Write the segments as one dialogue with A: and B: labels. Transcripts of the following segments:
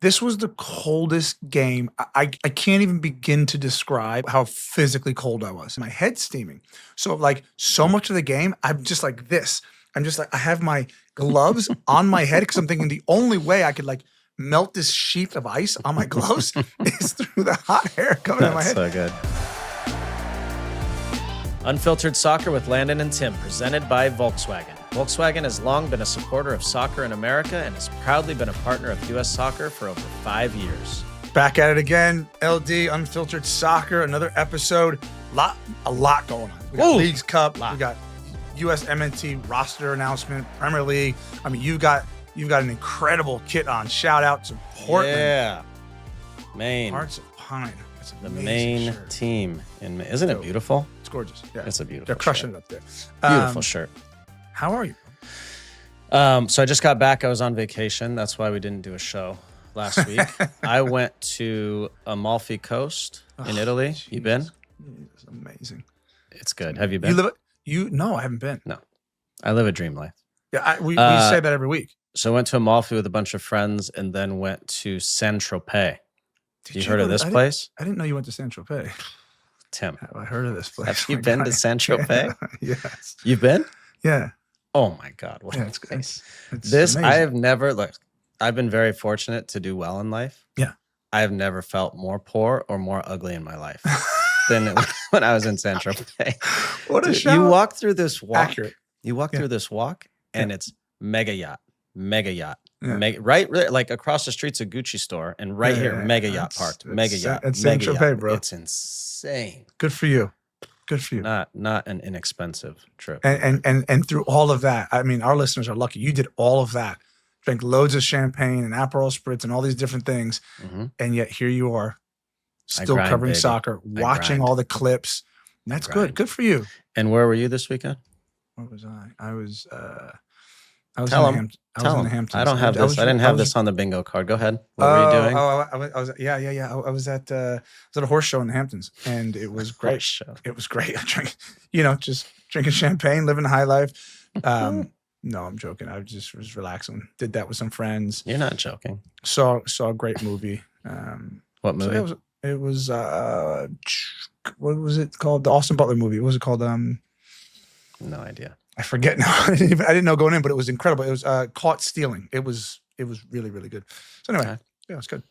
A: This was the coldest game. I can't even begin to describe how physically cold I was. My head's steaming. So like so much of the game, I'm just like this. I'm just like, I have my gloves on my head because I'm thinking the only way I could like melt this sheet of ice on my gloves is through the hot air coming in my head.
B: So good. Unfiltered Soccer with Landon and Tim, presented by Volkswagen. Volkswagen has long been a supporter of soccer in America and has proudly been a partner of U.S. Soccer for over 5 years.
A: Back at it again, LD, Unfiltered Soccer, another episode. A lot going on. We got Leagues Cup, we got USMNT roster announcement, Premier League. I mean, you've got an incredible kit on. Shout out to Portland.
B: Yeah. Maine.
A: Hearts of Pine. That's an
B: the
A: amazing
B: Maine
A: shirt.
B: team. Isn't it beautiful?
A: It's gorgeous. Yeah.
B: It's a beautiful
A: They're crushing
B: shirt.
A: it up there.
B: Beautiful shirt.
A: How are you?
B: So I just got back. I was on vacation. That's why we didn't do a show last week. I went to Amalfi Coast in Italy.
A: Geez.
B: You been?
A: It's amazing.
B: It's good. Have you been?
A: No, I haven't been.
B: No. I live a dream life.
A: Yeah, we say that every week.
B: So I went to Amalfi with a bunch of friends and then went to Saint-Tropez. You heard of this place?
A: I didn't know you went to Saint-Tropez.
B: Tim.
A: Have I heard of this place?
B: Have you been to Saint-Tropez?
A: Yes.
B: You've been?
A: Yeah.
B: Oh my God. What
A: Yeah,
B: a
A: it's
B: place.
A: It's amazing.
B: I have never, look, I've been very fortunate to do well in life.
A: Yeah.
B: I have never felt more poor or more ugly in my life than when I was in Saint-Tropez.
A: What a
B: Dude,
A: show.
B: you walk through this walk.
A: Accurate.
B: You walk through this walk and it's mega yacht.
A: Yeah.
B: Right, like across the street's a Gucci store, and right here, mega yacht parked. Mega yacht.
A: It's
B: mega
A: Saint-Tropez,
B: yacht.
A: bro.
B: It's insane.
A: Good for you. Good for you.
B: Not an inexpensive trip.
A: And through all of that, I mean, our listeners are lucky. You did all of that. Drank loads of champagne and Aperol Spritz and all these different things.
B: Mm-hmm.
A: And yet here you are, still
B: grind,
A: covering
B: baby.
A: soccer, watching all the clips. And that's good. Good for you.
B: And where were you this weekend?
A: Where was I? I was in the Hamptons.
B: I don't have this. I didn't have this on the bingo card. Go ahead. What were you doing?
A: I was I was at a horse show in the Hamptons, and it was great.
B: Show.
A: It was great. I drank, just drinking champagne, living the high life. No, I'm joking. I just was relaxing. Did that with some friends.
B: You're not joking.
A: Saw a great movie.
B: What movie?
A: So it was what was it called? The Austin Butler movie. What was it called?
B: No idea.
A: I forget now. I didn't know going in, but it was incredible. It was Caught Stealing. It was really, really good. So anyway, yeah, it's good.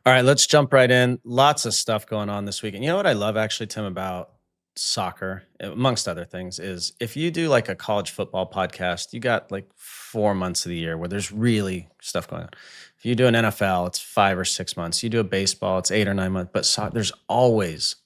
B: All right, let's jump right in. Lots of stuff going on this weekend. You know what I love actually, Tim, about soccer, amongst other things, is if you do like a college football podcast, you got like 4 months of the year where there's really stuff going on. If you do an NFL, it's 5 or 6 months. You do a baseball, it's 8 or 9 months. But there's always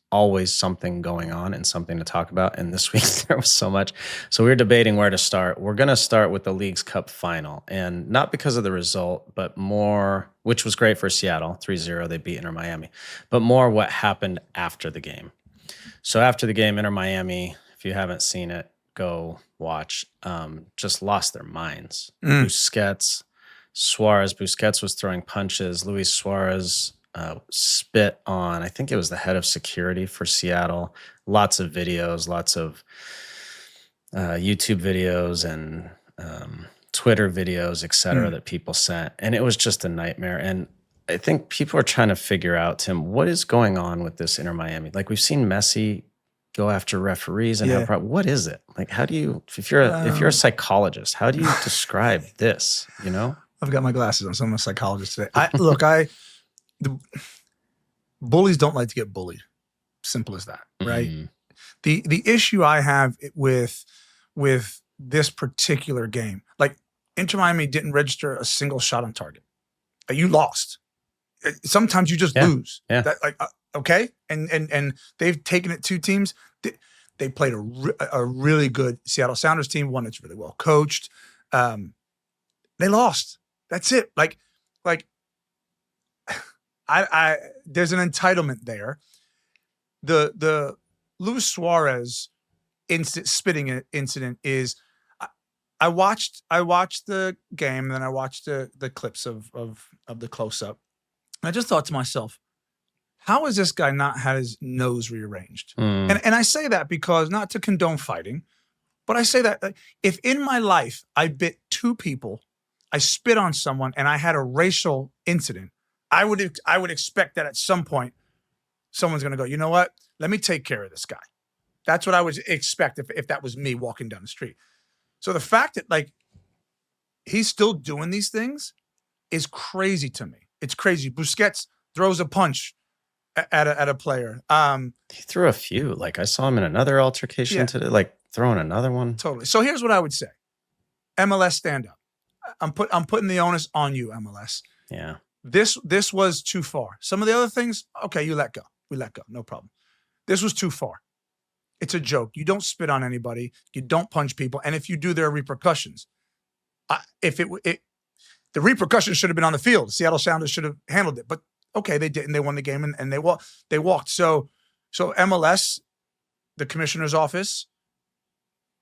B: something going on and something to talk about. And this week there was so much. So we were debating where to start. We're going to start with the Leagues Cup final. And not because of the result, but more, which was great for Seattle, 3-0, they beat Inter Miami, but more what happened after the game. So after the game, Inter Miami, if you haven't seen it, go watch, just lost their minds. Busquets was throwing punches. Luis Suárez spit on, I think it was the head of security for Seattle. Lots of videos, lots of YouTube videos and Twitter videos, et cetera, that people sent. And it was just a nightmare. And I think people are trying to figure out, Tim, what is going on with this Inter Miami? Like we've seen Messi go after referees and what is it? Like, how do you, if you're a psychologist, how do you describe this,
A: I've got my glasses on, so I'm a psychologist today. The bullies don't like to get bullied. Simple as that, right? Mm-hmm. The issue I have with this particular game, like Inter Miami didn't register a single shot on target. You lost. Sometimes you just lose.
B: Yeah.
A: Okay, and they've taken it 2 teams. They played a really good Seattle Sounders team, one that's really well coached. They lost. That's it. I there's an entitlement there. The Luis Suárez spitting incident is. I watched the game, and then I watched the clips of the close up. And I just thought to myself, how has this guy not had his nose rearranged? And I say that because, not to condone fighting, but I say that if in my life I bit 2 people, I spit on someone, and I had a racial incident, I would expect that at some point someone's going to go, you know what? Let me take care of this guy. That's what I would expect if that was me walking down the street. So the fact that like he's still doing these things is crazy to me. It's crazy. Busquets throws a punch at a player.
B: He threw a few. Like I saw him in another altercation today, like throwing another one.
A: Totally. So here's what I would say. MLS, stand up. I'm putting the onus on you, MLS.
B: Yeah.
A: This was too far. Some of the other things, okay, you let go. We let go. No problem. This was too far. It's a joke. You don't spit on anybody. You don't punch people. And if you do, there are repercussions. The repercussions should have been on the field. Seattle Sounders should have handled it. But okay, they didn't. They won the game and they walked. So MLS, the commissioner's office,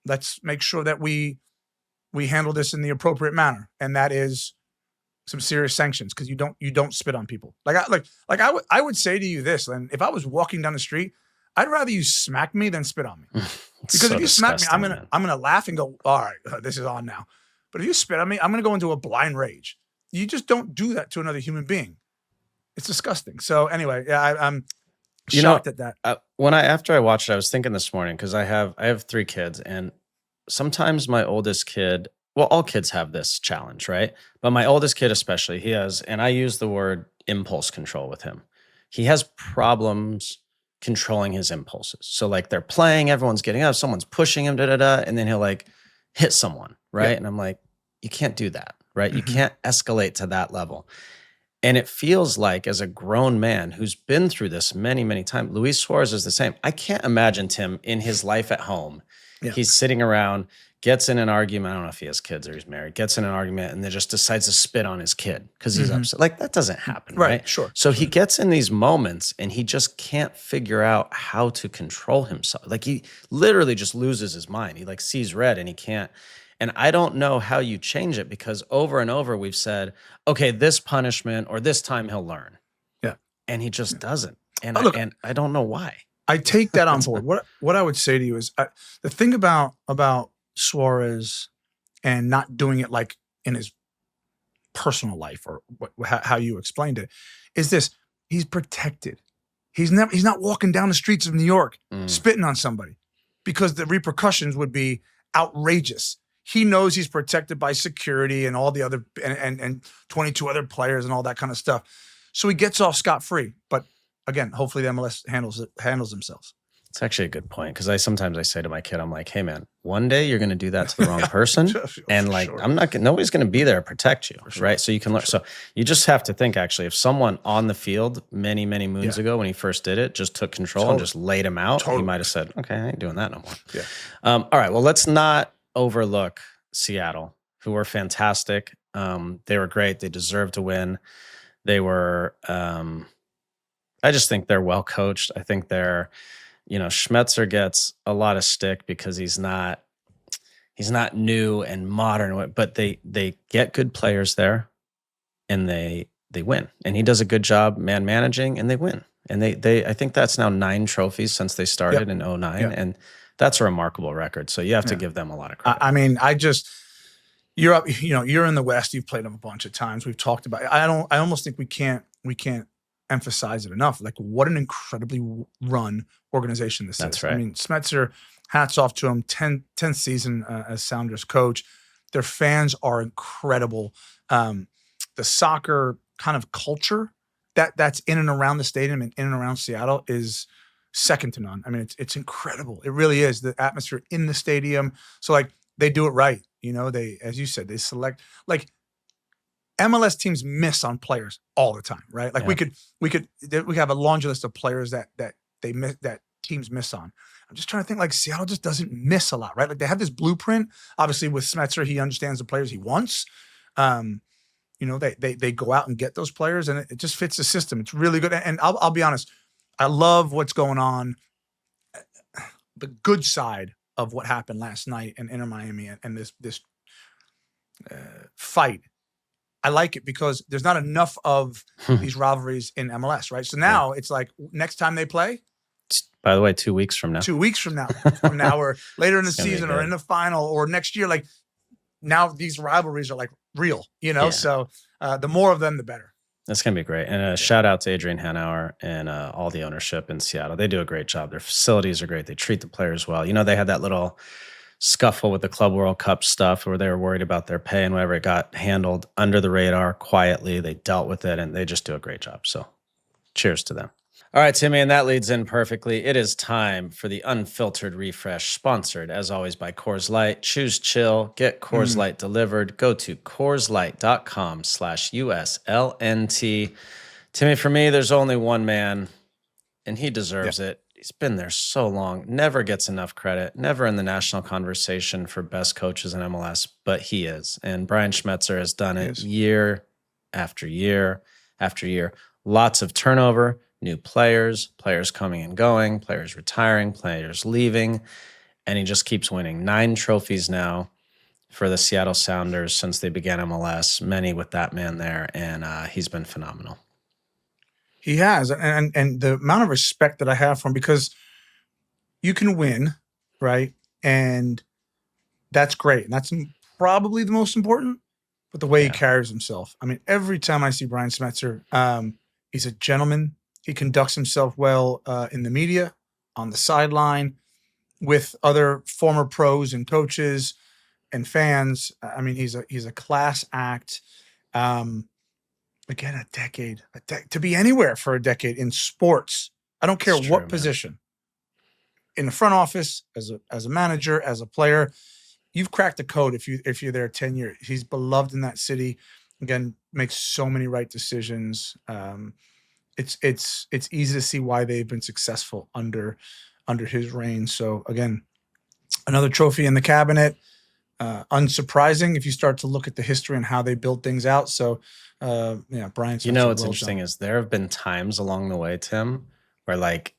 A: let's make sure that we handle this in the appropriate manner. And that is some serious sanctions, because you don't spit on people. I would say to you this, Len, if I was walking down the street, I'd rather you smack me than spit on me. Because
B: so
A: if you smack me, I'm
B: man.
A: gonna laugh and go, all right, this is on now. But if you spit on me, I'm gonna go into a blind rage. You just don't do that to another human being. It's disgusting. So anyway, yeah, I'm shocked at that.
B: After I watched it, I was thinking this morning, because I have 3 kids, and sometimes my oldest kid, well, all kids have this challenge, right? But my oldest kid especially, he has, and I use the word impulse control with him. He has problems controlling his impulses. So like they're playing, everyone's getting up, someone's pushing him, and then he'll like hit someone, right? Yeah. And I'm like, you can't do that, right? Mm-hmm. You can't escalate to that level. And it feels like, as a grown man who's been through this many, many times, Luis Suárez is the same. I can't imagine Tim in his life at home. Yeah. He's sitting around, gets in an argument. I don't know if he has kids or he's married, gets in an argument and then just decides to spit on his kid because he's upset. Like, that doesn't happen, right?
A: Sure.
B: So he gets in these moments and he just can't figure out how to control himself. Like, he literally just loses his mind. He like sees red and he can't. And I don't know how you change it, because over and over we've said, okay, this punishment or this time he'll learn.
A: Yeah.
B: And he just doesn't. And,
A: and
B: I don't know why.
A: I take that on board. What I would say to you is the thing about Suárez and not doing it like in his personal life, or how you explained it, is this: he's protected. He's not walking down the streets of New York spitting on somebody, because the repercussions would be outrageous. He knows he's protected by security and all the other and 22 other players and all that kind of stuff. So he gets off scot-free. But again, hopefully the MLS handles themselves.
B: It's actually a good point, because sometimes I say to my kid, I'm like, hey man, one day you're going to do that to the wrong person, and like nobody's going to be there to protect you, right? So you can learn. So you just have to think, actually, if someone on the field many moons ago, when he first did it, just took control and just laid him out, he might have said, okay, I ain't doing that no more.
A: Yeah.
B: All right, well, let's not overlook Seattle, who were fantastic. They were great. They deserved to win. They were. I just think they're well coached. I think they're. Schmetzer gets a lot of stick because he's not new and modern, but they get good players there, and they win. And he does a good job managing, and they win. And I think that's now 9 trophies since they started in 2009, and that's a remarkable record. So you have to give them a lot of credit.
A: I mean, you're up. You're in the West. You've played them a bunch of times. We've talked about it. I almost think we can't emphasize it enough. Like, what an incredibly run organization this is.
B: That's right.
A: I mean, Schmetzer, hats off to him. 10th season as Sounders coach. Their fans are incredible. The soccer kind of culture that's in and around the stadium and in and around Seattle is second to none. I mean, it's incredible. It really is. The atmosphere in the stadium. So like, they do it right. They, as you said, they select, like, MLS teams miss on players all the time, right? Like we could have a laundry list of players that they miss, that teams miss on. I'm just trying to think, like, Seattle just doesn't miss a lot, right? Like, they have this blueprint. Obviously with Schmetzer, he understands the players he wants. They go out and get those players, and it just fits the system. It's really good. And I'll be honest, I love what's going on. The good side of what happened last night in Inter Miami and this fight. I like it because there's not enough of these rivalries in MLS, right? So now it's like, next time they play.
B: By the way, 2 weeks from now.
A: 2 weeks from now, or later in the season, or in the final, or next year. Like, now these rivalries are like real, So the more of them, the better.
B: It's going to be great. And a shout out to Adrian Hanauer and all the ownership in Seattle. They do a great job. Their facilities are great. They treat the players well. You know, they had that little scuffle with the Club World Cup stuff where they were worried about their pay and whatever. It got handled under the radar quietly. They dealt with it, and they just do a great job. So cheers to them. All right, Timmy, and that leads in perfectly. It is time for the Unfiltered Refresh, sponsored, as always, by Coors Light. Choose chill. Get Coors Light delivered. Go to CoorsLight.com/USLNT. Timmy, for me, there's only one man, and he deserves it. He's been there so long, never gets enough credit, never in the national conversation for best coaches in MLS, but he is. And Brian Schmetzer has done it year after year after year. Lots of turnover. New players coming and going, players retiring, players leaving, and he just keeps winning. 9 trophies now for the Seattle Sounders since they began MLS, many with that man there, and he's been phenomenal.
A: He has, and the amount of respect that I have for him, because you can win, right? And that's great. And that's probably the most important, but the way he carries himself. I mean, every time I see Brian Schmetzer, he's a gentleman. He conducts himself well in the media, on the sideline, with other former pros and coaches and fans. I mean, he's a class act. Again, a decade to be anywhere for a decade in sports. I don't care what position. In the front office, as a manager, as a player, you've cracked the code if you're there 10 years. He's beloved in that city. Again, makes so many right decisions. It's easy to see why they've been successful under his reign. So again, another trophy in the cabinet. Unsurprising if you start to look at the history and how they build things out. So Brian.
B: You know what's interesting is there have been times along the way, Tim, where like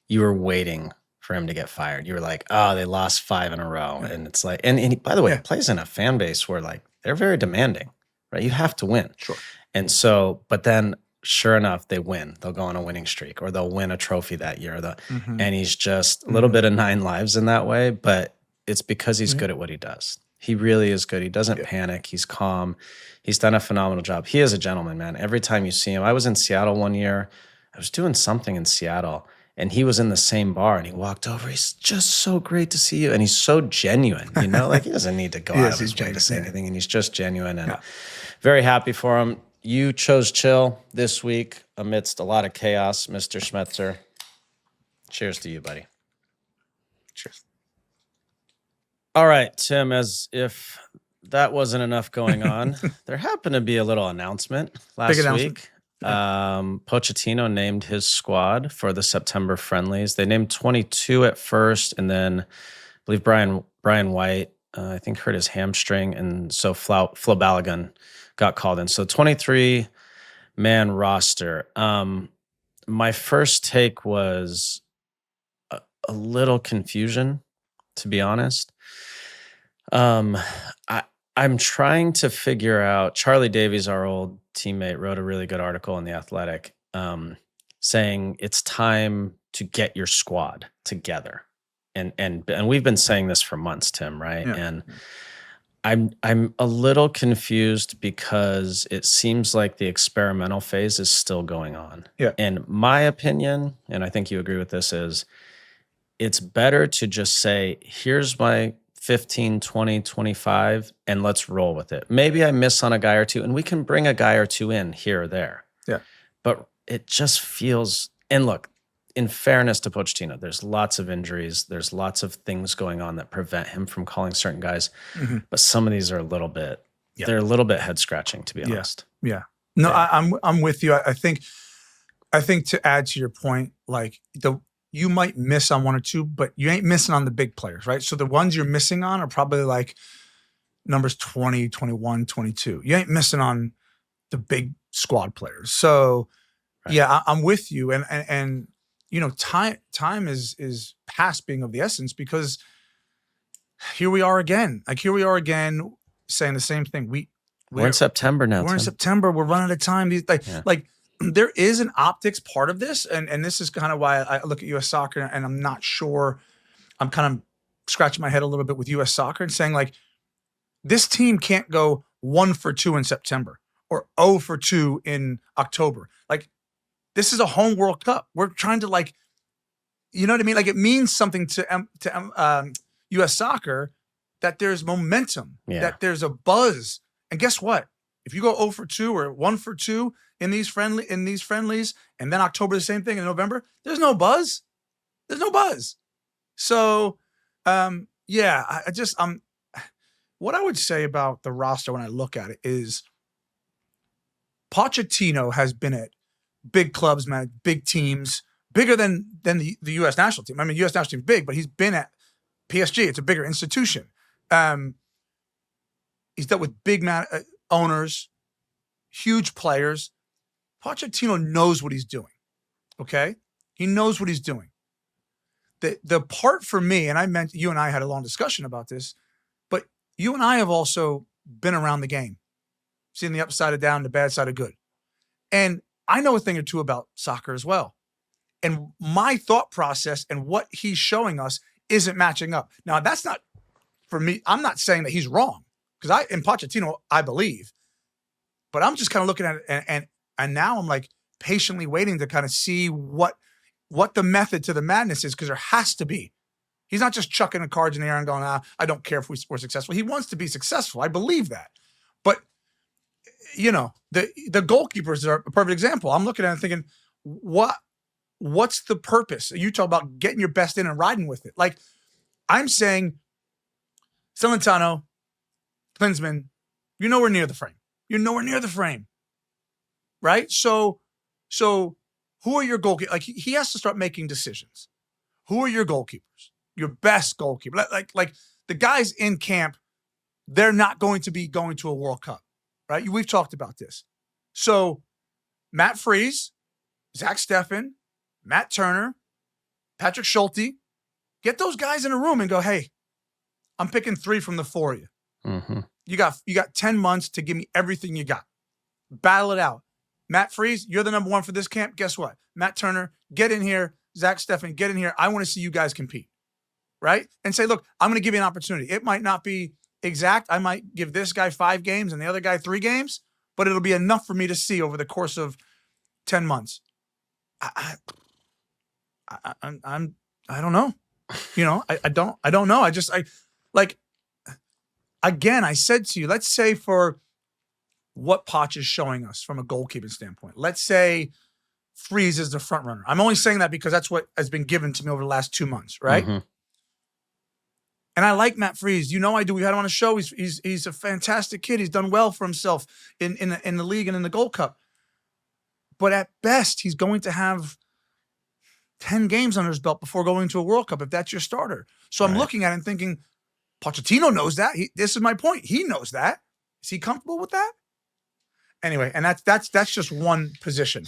B: you were waiting for him to get fired. You were like, oh, they lost 5 in a row, and it's like, and he, by the way, he plays in a fan base where like they're very demanding, right? You have to win.
A: Sure.
B: And so, but then. Sure enough, they win. They'll go on a winning streak, or they'll win a trophy that year. And he's just a little bit of 9 lives in that way, but it's because he's good at what he does. He really is good. He doesn't panic. He's calm. He's done a phenomenal job. He is a gentleman, man. Every time you see him, I was in Seattle one year. I was doing something in Seattle, and he was in the same bar, and he walked over. He's just so great to see you, and he's so genuine. You know, like he doesn't need to go out of his way to say anything, and he's just genuine, and very happy for him. You chose chill this week amidst a lot of chaos, Mr. Schmetzer. Cheers to you, buddy.
A: Cheers.
B: All right, Tim, as if that wasn't enough going on, there happened to be a little announcement last week. Pochettino named his squad for the September friendlies. They named 22 at first, and then I believe Brian White, I think, hurt his hamstring, and so Flo Balogun got called in. So 23-man roster. My first take was a little confusion, to be honest. I'm trying to figure out, Charlie Davies, our old teammate, wrote a really good article in The Athletic saying it's time to get your squad together. And we've been saying this for months, Tim, right? Yeah. And I'm a little confused because it seems like the experimental phase is still going on.
A: Yeah.
B: And my opinion, and I think you agree with this, is it's better to just say, here's my 15, 20, 25, and let's roll with it. Maybe I miss on a guy or two, and we can bring a guy or two in here or there.
A: Yeah.
B: But it just feels, and look, in fairness to Pochettino, there's lots of injuries. There's lots of things going on that prevent him from calling certain guys. Mm-hmm. But some of these are a little bit, they're a little bit head scratching, to be honest.
A: Yeah. No, I'm with you. I think to add to your point, like you might miss on one or two, but you ain't missing on the big players, right? So the ones you're missing on are probably like numbers 20, 21, 22. You ain't missing on the big squad players. So I'm with you. And you know, time is past being of the essence, because here we are again. Like here we are again saying the same thing. We're
B: in September now.
A: We're in September. We're running out of time. Like there is an optics part of this, and this is kind of why I look at U.S. Soccer, and I'm not sure. I'm kind of scratching my head a little bit with U.S. Soccer and saying, like, this team can't go 1 for 2 in September, or 0 for 2 in October. Like, this is a home World Cup. We're trying to, like, you know what I mean? Like, it means something to U.S. soccer that there's momentum, that there's a buzz. And guess what? If you go 0 for 2 or 1 for 2 in these friendlies, and then October the same thing in November, there's no buzz. There's no buzz. So, yeah, what I would say about the roster when I look at it is Pochettino has been at big clubs, man, big teams, bigger than the U.S. national team. I mean, U.S. national team is big, but he's been at PSG. It's a bigger institution. He's dealt with big owners, huge players. Pochettino knows what he's doing, okay? He knows what he's doing. The part for me, and I meant you and I had a long discussion about this, but you and I have also been around the game, seen the upside of down, the bad side of good. And I know a thing or two about soccer as well. And my thought process and what he's showing us isn't matching up. Now, that's not, for me, I'm not saying that he's wrong, because in Pochettino, I believe. But I'm just kind of looking at it, and now I'm like patiently waiting to kind of see what the method to the madness is, because there has to be. He's not just chucking the cards in the air and going, I don't care if we're successful. He wants to be successful. I believe that. But, you know, the goalkeepers are a perfect example. I'm looking at it thinking, what's the purpose? You talk about getting your best in and riding with it. Like, I'm saying, Celentano, Klinsmann, you're nowhere near the frame. You're nowhere near the frame. Right? So who are your goalkeepers? Like, he has to start making decisions. Who are your goalkeepers? Your best goalkeeper. Like the guys in camp, they're not going to be going to a World Cup, right? We've talked about this. So Matt Freese, Zach Steffen, Matt Turner, Patrick Schulte, get those guys in a room and go, hey, I'm picking 3 from the 4 of you.
B: Mm-hmm.
A: You got 10 months to give me everything you got. Battle it out. Matt Freese, you're the number 1 for this camp. Guess what? Matt Turner, get in here. Zach Steffen, get in here. I want to see you guys compete, right? And say, look, I'm going to give you an opportunity. It might not be exact. I might give this guy 5 games and the other guy 3 games, but it'll be enough for me to see over the course of 10 months. I don't know. You know, I don't know. Again, I said to you, let's say for what Poch is showing us from a goalkeeping standpoint, let's say Freese is the front runner. I'm only saying that because that's what has been given to me over the last 2 months, right?
B: Mm-hmm.
A: And I like Matt Freese. You know I do. We had him on the show. He's a fantastic kid. He's done well for himself in the league and in the Gold Cup. But at best, he's going to have 10 games under his belt before going to a World Cup if that's your starter. So I'm looking at it and thinking, Pochettino knows that. This is my point. He knows that. Is he comfortable with that? Anyway, and that's just one position.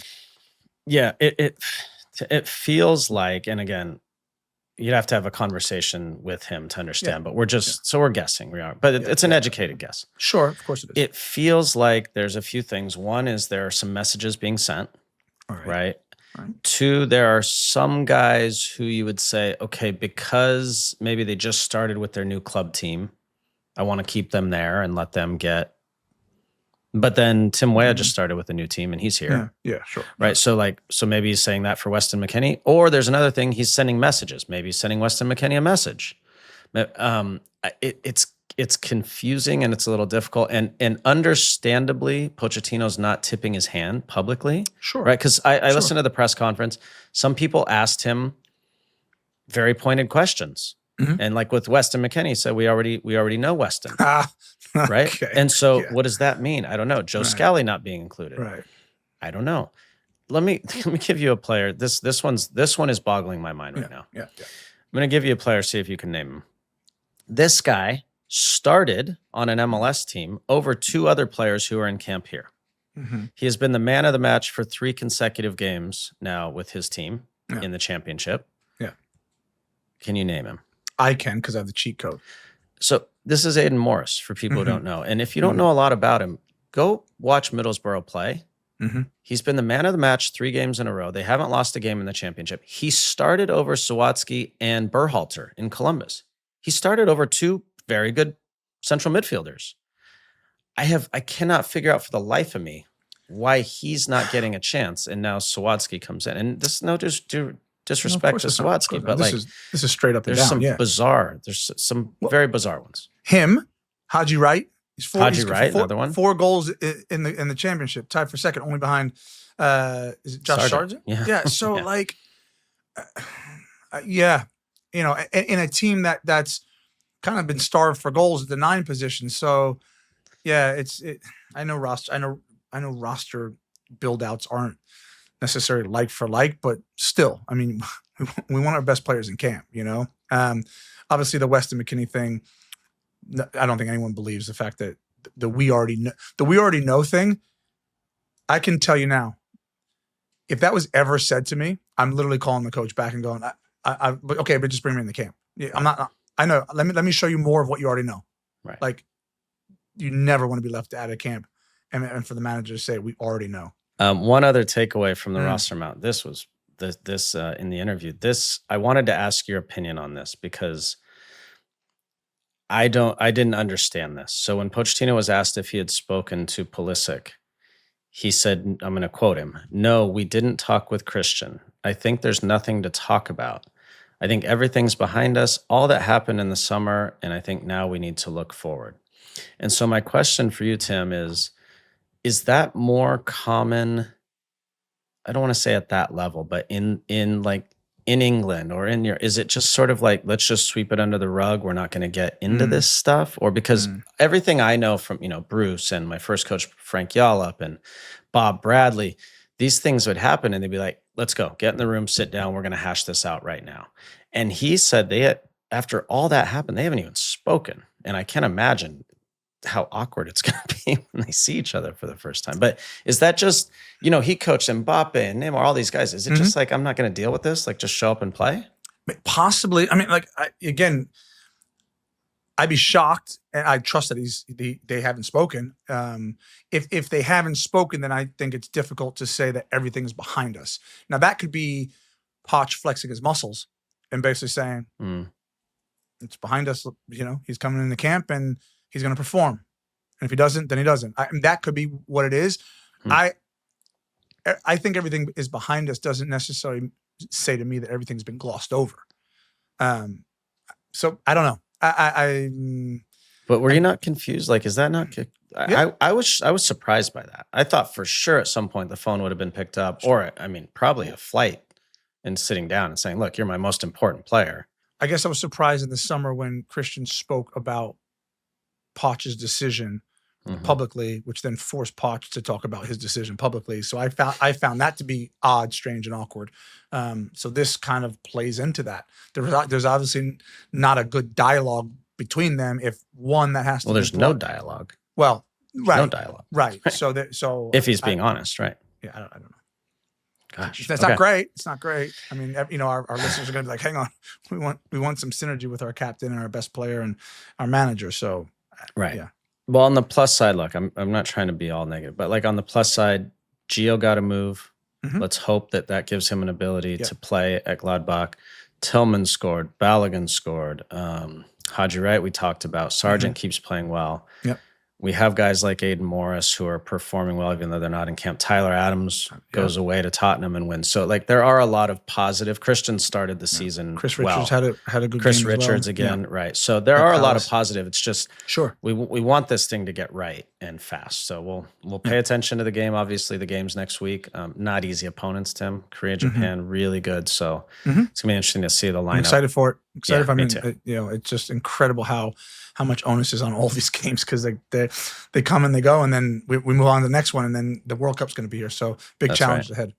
B: Yeah, it feels like, and again, you'd have to have a conversation with him to understand, but we're just, so we're guessing, but it's an educated guess.
A: Sure, of course it is.
B: It feels like there's a few things. One is there are some messages being sent, right? 2, there are some guys who you would say, okay, because maybe they just started with their new club team, I want to keep them there and let them get. But then Tim Weah just started with a new team and he's here.
A: Yeah, sure.
B: Right. So maybe he's saying that for Weston McKennie, or there's another thing, he's sending messages. Maybe he's sending Weston McKennie a message. It's confusing and it's a little difficult. And understandably, Pochettino's not tipping his hand publicly.
A: Sure.
B: Right. Because I listened to the press conference. Some people asked him very pointed questions. Mm-hmm. And like with Weston McKennie, he said, we already know Weston. Right.
A: Okay.
B: And so what does that mean? I don't know. Joe Scally not being included.
A: Right.
B: I don't know. Let me give you a player. This one is boggling my mind right now.
A: Yeah.
B: I'm going to give you a player, see if you can name him. This guy started on an MLS team over 2 other players who are in camp here. Mm-hmm. He has been the man of the match for 3 consecutive games now with his team in the championship.
A: Yeah.
B: Can you name him?
A: I can, because I have the cheat code.
B: So this is Aiden Morris, for people who don't know. And if you don't know a lot about him, go watch Middlesbrough play. Mm-hmm. He's been the man of the match 3 games in a row. They haven't lost a game in the championship. He started over Sawatzki and Berhalter in Columbus. He started over 2 very good central midfielders. I cannot figure out for the life of me why he's not getting a chance, and now Sawatsky comes in. And this is no disrespect to Sawatsky, but
A: this is straight up and
B: there's
A: down.
B: There's some very bizarre ones.
A: Him, Haji Wright.
B: Haji Wright, another one.
A: 4 goals in the championship, tied for second, only behind is it Josh Sargent? Yeah. So like, yeah, you know, in a team that's kind of been starved for goals at the 9 position. So yeah, I know roster build outs aren't necessarily like for like, but still, I mean, we want our best players in camp, you know? Obviously the Weston McKennie thing, I don't think anyone believes the fact that the we already know thing. I can tell you now, if that was ever said to me, I'm literally calling the coach back and going, okay, but just bring me in the camp. Yeah, I'm not, I know. Let me show you more of what you already know.
B: Right.
A: Like, you never want to be left out of camp and for the manager to say, we already know.
B: One other takeaway from the roster mount. This was this in the interview. I wanted to ask your opinion on this because I didn't understand this. So when Pochettino was asked if he had spoken to Pulisic, he said, I'm going to quote him, "No, we didn't talk with Christian. I think there's nothing to talk about. I think everything's behind us, all that happened in the summer, and I think now we need to look forward." And so my question for you, Tim, is that more common? I don't want to say at that level, but in England or is it just sort of like, let's just sweep it under the rug? We're not going to get into this stuff? Or because everything I know from, Bruce and my first coach, Frank Yallop and Bob Bradley, these things would happen and they'd be like, let's go, get in the room, sit down. We're going to hash this out right now. And he said after all that happened, they haven't even spoken. And I can't imagine how awkward it's going to be when they see each other for the first time. But is that just, he coached Mbappe and Neymar, all these guys. Is it just like, I'm not going to deal with this? Like, just show up and play?
A: Possibly. I mean, like, again, I'd be shocked, and I trust that they haven't spoken. If they haven't spoken, then I think it's difficult to say that everything's behind us. Now, that could be Poch flexing his muscles and basically saying, it's behind us. He's coming into camp and he's going to perform. And if he doesn't, then he doesn't. That could be what it is. I think everything is behind us doesn't necessarily say to me that everything's been glossed over. So I don't know.
B: But were you not confused? Like, is that not? I was surprised by that. I thought for sure at some point the phone would have been picked up, or probably a flight and sitting down and saying, "Look, you're my most important player."
A: I guess I was surprised in the summer when Christian spoke about Poch's decision publicly, which then forced Poch to talk about his decision publicly. So I found that to be odd, strange, and awkward. So this kind of plays into that. There's obviously not a good dialogue between them. If one that has to,
B: there's no dialogue.
A: Well, right,
B: no dialogue,
A: right. So
B: if he's being honest, right?
A: Yeah, I don't know.
B: Gosh,
A: that's not great. It's not great. I mean, our listeners are going to be like, hang on, we want some synergy with our captain and our best player and our manager. So.
B: Right.
A: Yeah.
B: Well, on the plus side, look, I'm not trying to be all negative, but like on the plus side, Gio got to move. Let's hope that gives him an ability to play at Gladbach. Tillman scored. Balogun scored. Haji Wright, we talked about. Sargent keeps playing well.
A: Yep.
B: We have guys like Aiden Morris who are performing well, even though they're not in camp. Tyler Adams goes away to Tottenham and wins. So, like, there are a lot of positive. Christian started the season.
A: Chris Richards had a good
B: Chris
A: game.
B: Richards again, right? So there are a lot of positive. It's just we want this thing to get right and fast. So we'll pay attention to the game. Obviously, the game's next week. Not easy opponents, Tim. Korea, Japan, really good. So it's gonna be interesting to see the lineup.
A: I'm excited for it.
B: Me too.
A: It's just incredible how much onus is on all these games because they come and they go, and then we move on to the next one, and then the World Cup's going to be here. So big challenge ahead.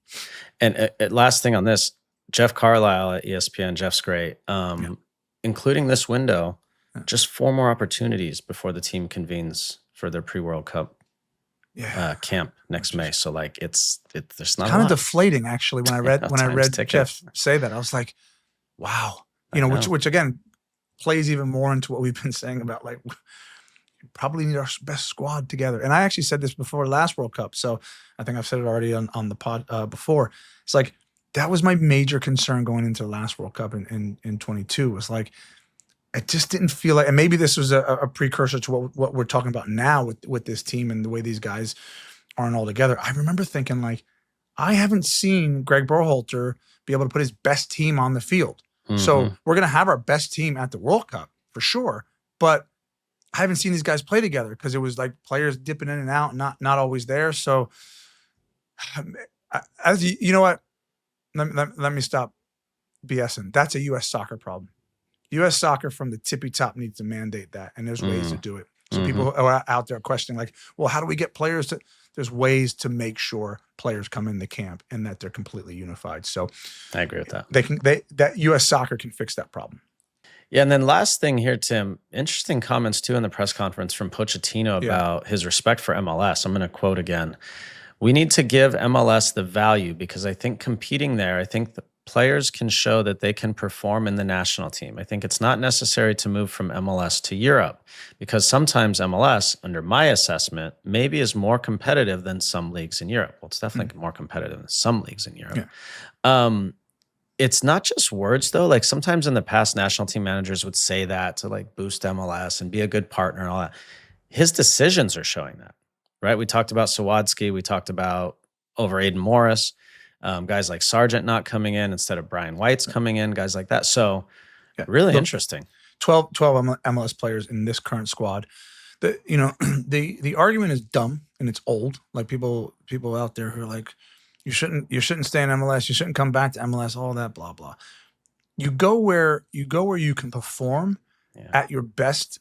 B: And last thing on this, Jeff Carlisle at ESPN. Jeff's great. Including this window, just 4 more opportunities before the team convenes for their pre-World Cup camp next May. So like there's not
A: kind of deflating actually when I read Jeff say that. I was like, wow, which again plays even more into what we've been saying about like we probably need our best squad together. And I actually said this before last World Cup, so I think I've said it already on the pod before. It's like that was my major concern going into the last World Cup in 22 was like it just didn't feel like, and maybe this was a precursor to what we're talking about now with this team and the way these guys aren't all together. I remember thinking, like, I haven't seen Greg Berhalter be able to put his best team on the field. So we're going to have our best team at the World Cup for sure. But I haven't seen these guys play together because it was like players dipping in and out, not always there. So as you know what, let me stop BSing. That's a U.S. soccer problem. U.S. soccer from the tippy top needs to mandate that, and there's ways to do it. So people are out there questioning, like, well, how do we get players to? There's ways to make sure players come into camp and that they're completely unified. So
B: I agree with that.
A: That U.S. soccer can fix that problem.
B: Yeah, and then last thing here, Tim, interesting comments too in the press conference from Pochettino about his respect for MLS. I'm going to quote again. We need to give MLS the value because I think competing there, I think the players can show that they can perform in the national team. I think it's not necessary to move from MLS to Europe because sometimes MLS, under my assessment, maybe is more competitive than some leagues in Europe. Well, it's definitely more competitive than some leagues in Europe. Yeah. It's not just words, though. Like sometimes in the past, national team managers would say that to like boost MLS and be a good partner and all that. His decisions are showing that, right? We talked about Sawadsky. We talked about over Aiden Morris. Guys like Sargent not coming in instead of Brian White's coming in, guys like that. So really interesting.
A: 12 MLS players in this current squad. The argument is dumb and it's old. Like people out there who are like, you shouldn't stay in MLS, you shouldn't come back to MLS, all that blah blah. You go where you can perform at your best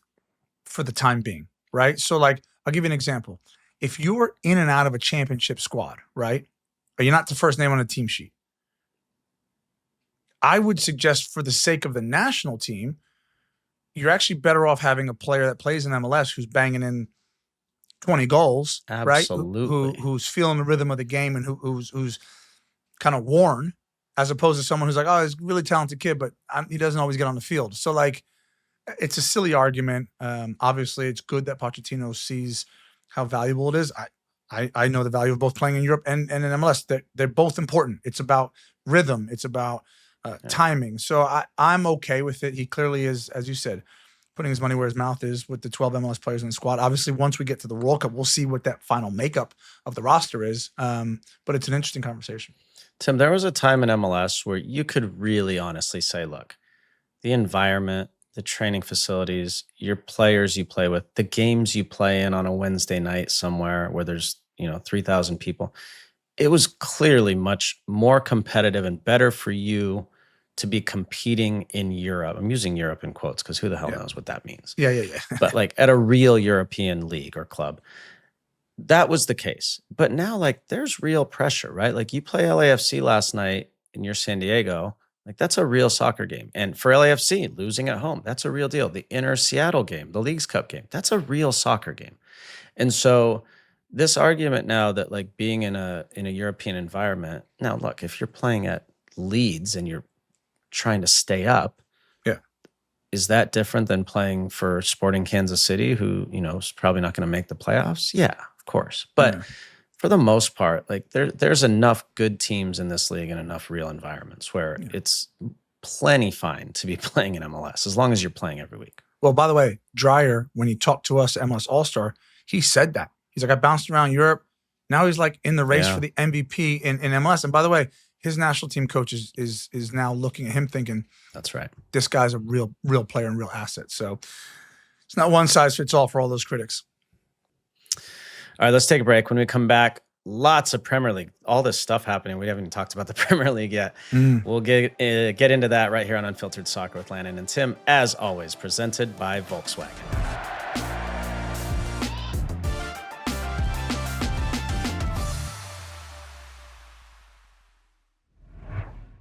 A: for the time being, right? So like I'll give you an example. If you were in and out of a championship squad, right? Or you're not the first name on a team sheet, I would suggest for the sake of the national team, you're actually better off having a player that plays in MLS who's banging in 20 goals,
B: absolutely,
A: right? Who's feeling the rhythm of the game and who's kind of worn, as opposed to someone who's like, oh, he's a really talented kid, but he doesn't always get on the field. So like, it's a silly argument. Obviously, it's good that Pochettino sees how valuable it is. I know the value of both playing in Europe and in MLS. They're both important. It's about rhythm. It's about timing. So I'm okay with it. He clearly is, as you said, putting his money where his mouth is with the 12 MLS players in the squad. Obviously, once we get to the World Cup, we'll see what that final makeup of the roster is. But it's an interesting conversation.
B: Tim, there was a time in MLS where you could really honestly say, look, the environment, the training facilities, your players you play with, the games you play in on a Wednesday night somewhere where there's 3,000 people, it was clearly much more competitive and better for you to be competing in Europe. I'm using Europe in quotes because who the hell knows what that means.
A: Yeah.
B: But like at a real European league or club, that was the case. But now like there's real pressure, right? Like you play LAFC last night and you're San Diego, like that's a real soccer game. And for LAFC, losing at home, that's a real deal. The inner Seattle game, the Leagues Cup game, that's a real soccer game. And so this argument now that like being in a European environment, now look, if you're playing at Leeds and you're trying to stay up, is that different than playing for Sporting Kansas City, who is probably not going to make the playoffs? Yeah, of course. But for the most part, like there's enough good teams in this league and enough real environments where it's plenty fine to be playing in MLS as long as you're playing every week.
A: Well, by the way, Dreyer, when he talked to us at MLS All-Star, he said that. He's like, I bounced around Europe. Now he's like in the race for the MVP in MLS. And by the way, his national team coach is now looking at him thinking,
B: that's right,
A: this guy's a real player and real asset. So it's not one size fits all for all those critics.
B: All right, let's take a break. When we come back, lots of Premier League, all this stuff happening. We haven't even talked about the Premier League yet. We'll get into that right here on Unfiltered Soccer with Landon and Tim, as always, presented by Volkswagen.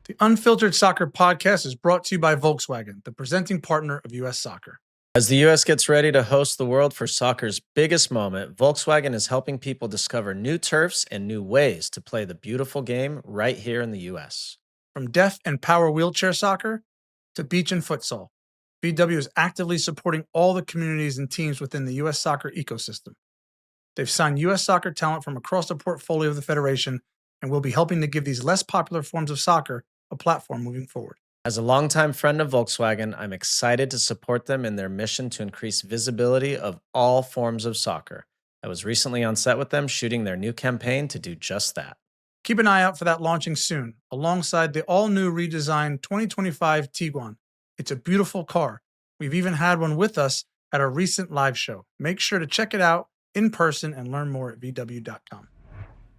A: The Unfiltered Soccer podcast is brought to you by Volkswagen, the presenting partner of U.S. Soccer.
B: As the U.S. gets ready to host the world for soccer's biggest moment, Volkswagen is helping people discover new turfs and new ways to play the beautiful game right here in the U.S.
A: From deaf and power wheelchair soccer to beach and futsal, VW is actively supporting all the communities and teams within the U.S. soccer ecosystem. They've signed U.S. soccer talent from across the portfolio of the Federation and will be helping to give these less popular forms of soccer a platform moving forward.
B: As a longtime friend of Volkswagen, I'm excited to support them in their mission to increase visibility of all forms of soccer. I was recently on set with them shooting their new campaign to do just that.
A: Keep an eye out for that launching soon, alongside the all-new redesigned 2025 Tiguan. It's a beautiful car. We've even had one with us at a recent live show. Make sure to check it out in person and learn more at VW.com.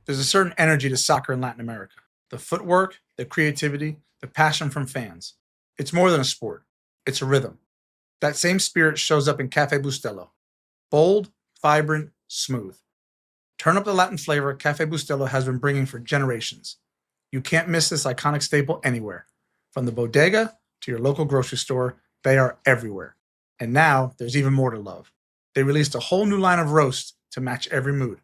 A: There's a certain energy to soccer in Latin America. The footwork, the creativity, the passion from fans. It's more than a sport. It's a rhythm. That same spirit shows up in Cafe Bustelo. Bold, vibrant, smooth. Turn up the Latin flavor Cafe Bustelo has been bringing for generations. You can't miss this iconic staple anywhere. From the bodega to your local grocery store, they are everywhere. And now there's even more to love. They released a whole new line of roasts to match every mood.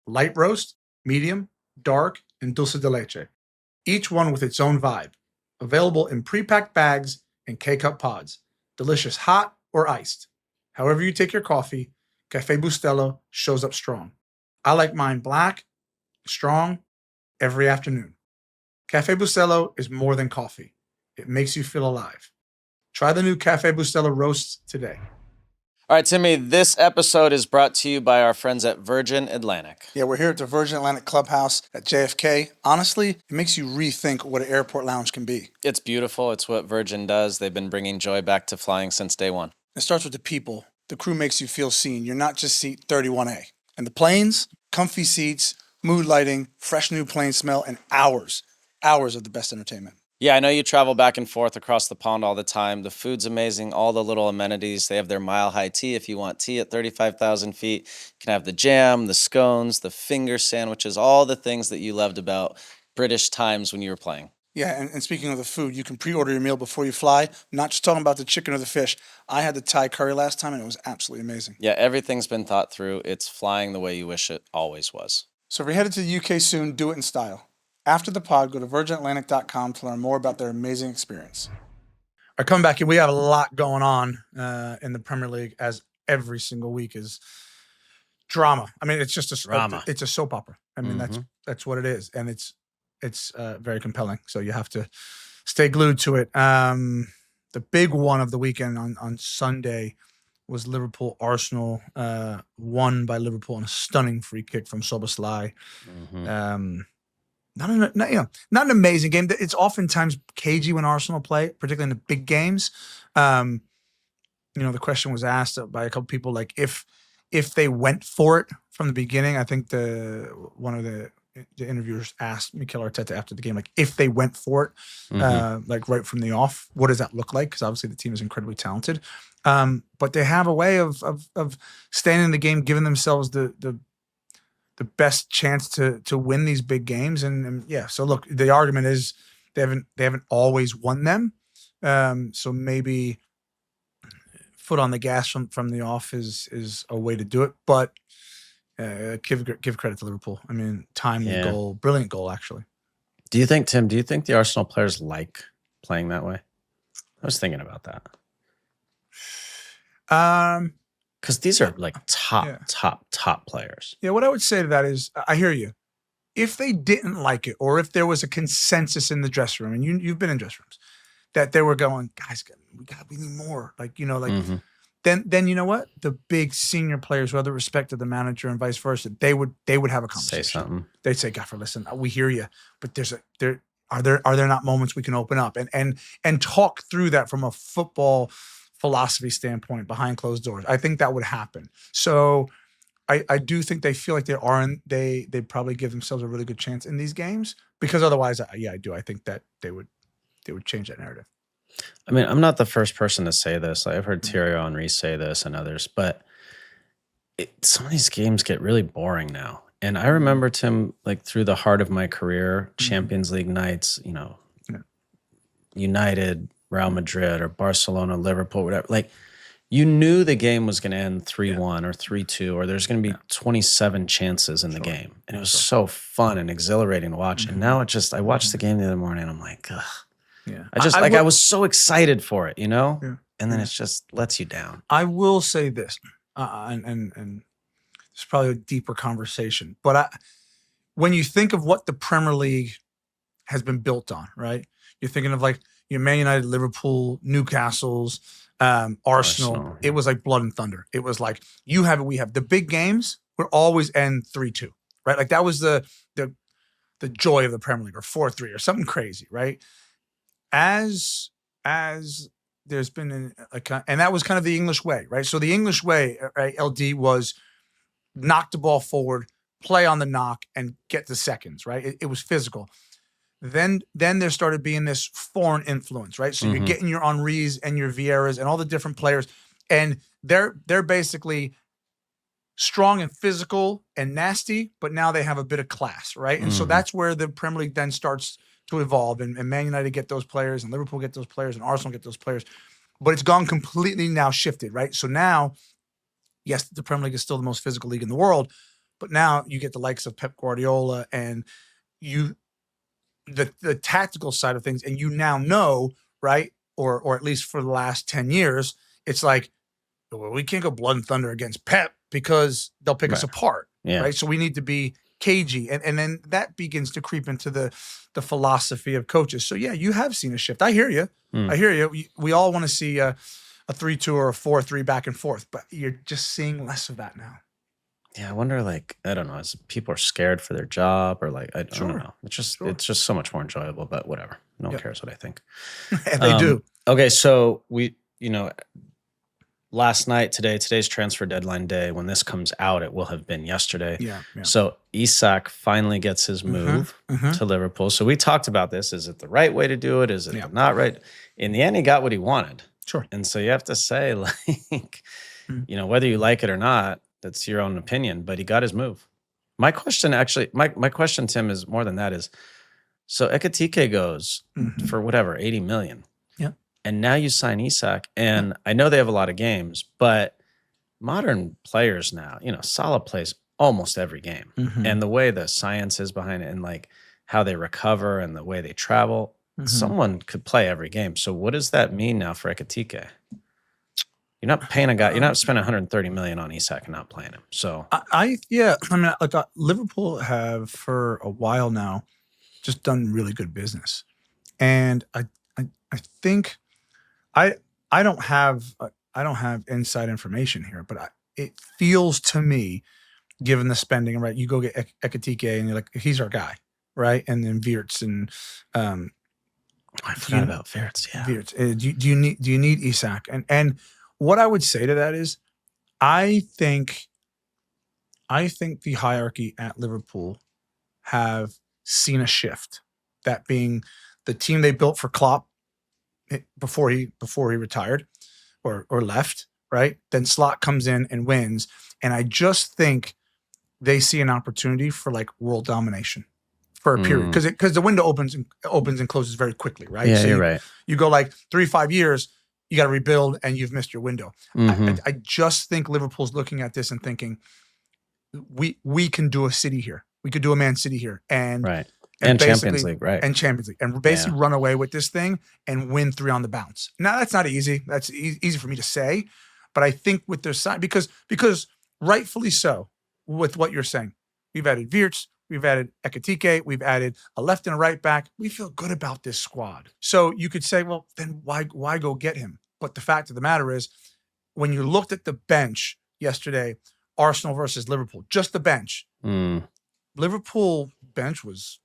A: Light roast, medium, dark, and dulce de leche. Each one with its own vibe. Available in pre-packed bags and K-Cup pods. Delicious hot or iced. However you take your coffee, Cafe Bustelo shows up strong. I like mine black, strong, every afternoon. Cafe Bustelo is more than coffee. It makes you feel alive. Try the new Cafe Bustelo roasts today.
B: All right, Timmy, this episode is brought to you by our friends at Virgin Atlantic.
A: Yeah, we're here at the Virgin Atlantic Clubhouse at JFK. Honestly, it makes you rethink what an airport lounge can be.
B: It's beautiful. It's what Virgin does. They've been bringing joy back to flying since day one.
A: It starts with the people. The crew makes you feel seen. You're not just seat 31A. And the planes, comfy seats, mood lighting, fresh new plane smell, and hours of the best entertainment.
B: Yeah, I know you travel back and forth across the pond all the time. The food's amazing, all the little amenities. They have their mile-high tea if you want tea at 35,000 feet. You can have the jam, the scones, the finger sandwiches, all the things that you loved about British times when you were playing.
A: Yeah, and speaking of the food, you can pre-order your meal before you fly. I'm not just talking about the chicken or the fish. I had the Thai curry last time, and it was absolutely amazing.
B: Yeah, everything's been thought through. It's flying the way you wish it always was.
A: So if you're headed to the UK soon, do it in style. After the pod, go to virginatlantic.com to learn more about their amazing experience. I come back and we have a lot going on in the Premier League, as every single week is drama. I mean, it's just
B: Drama.
A: it's a soap opera. I mean, that's what it is, and it's very compelling. So you have to stay glued to it. The big one of the weekend on Sunday was Liverpool-Arsenal, won by Liverpool on a stunning free kick from Szoboszlai. Not an amazing game. It's oftentimes cagey when Arsenal play, particularly in the big games. The question was asked by a couple people, like if they went for it from the beginning. I think one of the interviewers asked Mikel Arteta after the game, like if they went for it, like right from the off, what does that look like? Because obviously the team is incredibly talented, but they have a way of staying in the game, giving themselves the best chance to win these big games. And yeah, so look, the argument is they haven't always won them. So maybe foot on the gas from the off is a way to do it. But give credit to Liverpool. I mean, timely goal, brilliant goal, actually.
B: Do you think the Arsenal players like playing that way? I was thinking about that. Because these are like top players.
A: Yeah, what I would say to that is, I hear you. If they didn't like it, or if there was a consensus in the dressing room, and you've been in dressing rooms, that they were going, guys, we need more. Then you know what? The big senior players, with other respect to the manager and vice versa, they would have a conversation.
B: Say something.
A: They'd say, Gaffer, listen, we hear you, but are there not moments we can open up and talk through that from a football philosophy standpoint behind closed doors? I think that would happen. So I do think they feel like they probably give themselves a really good chance in these games, because otherwise, I do. I think that they would change that narrative.
B: I mean, I'm not the first person to say this. Like, I've heard Thierry Henry say this and others, but some of these games get really boring now. And I remember, Tim, like through the heart of my career, Champions League nights, United, Real Madrid, or Barcelona, Liverpool, whatever. Like, you knew the game was going to end 3-1 or 3-2, or there's going to be 27 chances in the game. And it was so fun and exhilarating to watch. And now I watched the game the other morning and I'm like, ugh. Yeah. I was so excited for it, Yeah. And then it just lets you down.
A: I will say this, and it's probably a deeper conversation, but when you think of what the Premier League has been built on, right? You're thinking of like your Man United, Liverpool, Newcastle's, Arsenal. It was like blood and thunder. It was like you have it, we have. The big games would always end 3-2, right? Like that was the joy of the Premier League, or 4-3 or something crazy, right? As there's been and that was kind of the English way, right? So the English way, right, LD, was knock the ball forward, play on the knock, and get the seconds, right? It was physical. Then there started being this foreign influence, right? So you're getting your Henrys and your Vieiras and all the different players, and they're basically strong and physical and nasty, but now they have a bit of class, right? And so that's where the Premier League then starts to evolve, and Man United get those players, and Liverpool get those players, and Arsenal get those players. But it's gone completely now shifted, right? So now, yes, the Premier League is still the most physical league in the world, but now you get the likes of Pep Guardiola and the tactical side of things, and you now know, right? Or at least for the last 10 years, it's like, well, we can't go blood and thunder against Pep because they'll pick us apart, right? So we need to be cagey, and then that begins to creep into the philosophy of coaches. So yeah, you have seen a shift. I hear you. I hear you. We all want to see a 3-2 or a 4-3 back and forth, but you're just seeing less of that now.
B: Yeah, I wonder, like, I don't know, as people are scared for their job, or like, I don't know. It's just so much more enjoyable, but whatever. No one cares what I think.
A: They do.
B: Okay, so last night, today's transfer deadline day. When this comes out, it will have been yesterday.
A: Yeah.
B: So Isak finally gets his move to Liverpool. So we talked about this. Is it the right way to do it? Is it not right? In the end, he got what he wanted.
A: Sure.
B: And so you have to say, like, whether you like it or not, that's your own opinion, but he got his move. My question, actually, my question, Tim, is more than that. Is, so Ekitike goes for whatever, 80 million.
A: Yeah.
B: And now you sign Isak, and I know they have a lot of games, but modern players now, Salah plays almost every game. And the way the science is behind it, and like how they recover and the way they travel, someone could play every game. So what does that mean now for Ekitike? You're not paying a guy. You're not spending 130 million on Isak and not playing him. So
A: Liverpool have for a while now just done really good business, and I think I don't have inside information here, but it feels to me, given the spending, right? You go get Ekitike, and you're like, he's our guy, right? And then Wirtz and
B: I forgot about Wirtz. Yeah,
A: Wirtz. Do you need Isak? And what I would say to that is, I think the hierarchy at Liverpool have seen a shift. That being the team they built for Klopp before he retired or left, right? Then Slot comes in and wins, and I just think they see an opportunity for like world domination for a period, because the window opens and closes very quickly, right?
B: Yeah,
A: so
B: you're right.
A: You go like 3-5 years. You got to rebuild, and you've missed your window. I just think Liverpool's looking at this and thinking, we can do a city here. We could do a Man City here, and
B: Champions League, right?
A: And Champions League, and basically run away with this thing and win 3 on the bounce. Now that's not easy. That's easy for me to say, but I think with their side, because rightfully so, with what you're saying, we've added Wirtz. We've added Ekitike. We've added a left and a right back. We feel good about this squad. So you could say, well, then why go get him? But the fact of the matter is, when you looked at the bench yesterday, Arsenal versus Liverpool, just the bench, Liverpool bench wasn't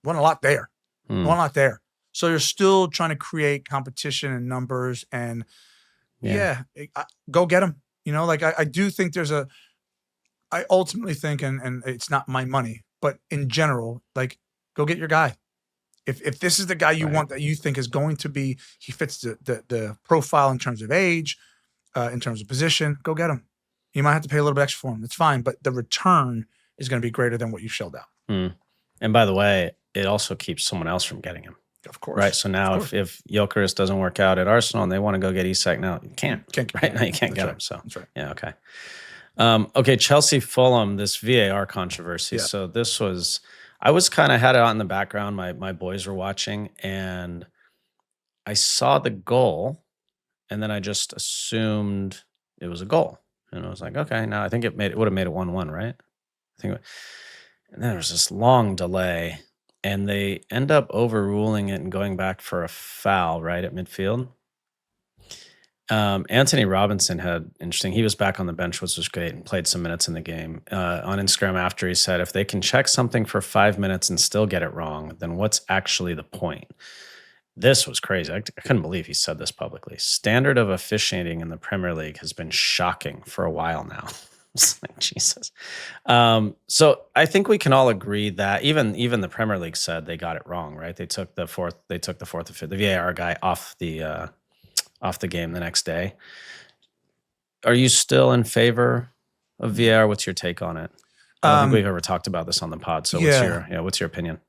A: a lot there. Wasn't a lot there. So you're still trying to create competition and numbers, and go get him. I do think I ultimately think, and it's not my money, but in general, like, go get your guy. If this is the guy you want, that you think is going to be, he fits the profile in terms of age, in terms of position, go get him. You might have to pay a little bit extra for him. That's fine, but the return is going to be greater than what you shelled out.
B: And by the way, it also keeps someone else from getting him.
A: Of course.
B: Right. So now if Gyökeres doesn't work out at Arsenal and they want to go get Isak, now you can't. Right now you can't get him. So
A: that's right.
B: Yeah. Okay. Okay, Chelsea Fulham, this VAR controversy.
A: Yeah.
B: So this was, I was kind of had it on in the background. My boys were watching, and I saw the goal, and then I just assumed it was a goal, and I was like, okay, now I think it would have made it 1-1, right? And then there was this long delay, and they end up overruling it and going back for a foul right at midfield. Anthony Robinson had interesting. He was back on the bench, which was great, and played some minutes in the game. On Instagram after, he said, if they can check something for 5 minutes and still get it wrong, then what's actually the point? This was crazy. I couldn't believe he said this publicly. Standard of officiating in the Premier League has been shocking for a while now. It's like, Jesus. So I think we can all agree that even the Premier League said they got it wrong, right? They took the VAR guy off the game the next day. Are you still in favor of VAR? What's your take on it? I don't think we've ever talked about this on the pod. So what's your opinion?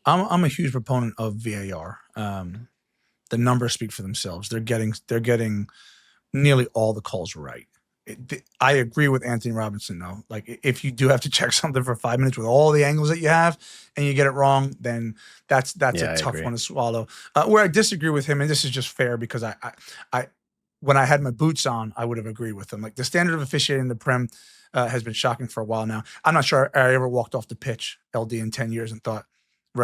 A: I'm a huge proponent of VAR. The numbers speak for themselves. They're getting nearly all the calls right. I agree with Anthony Robinson though. Like if you do have to check something for 5 minutes with all the angles that you have and you get it wrong, then that's a tough one to swallow. Where I disagree with him, and this is just fair because I when I had my boots on, I would have agreed with him. Like the standard of officiating in the Prem has been shocking for a while now. I'm not sure I ever walked off the pitch, LD, in 10 years and thought the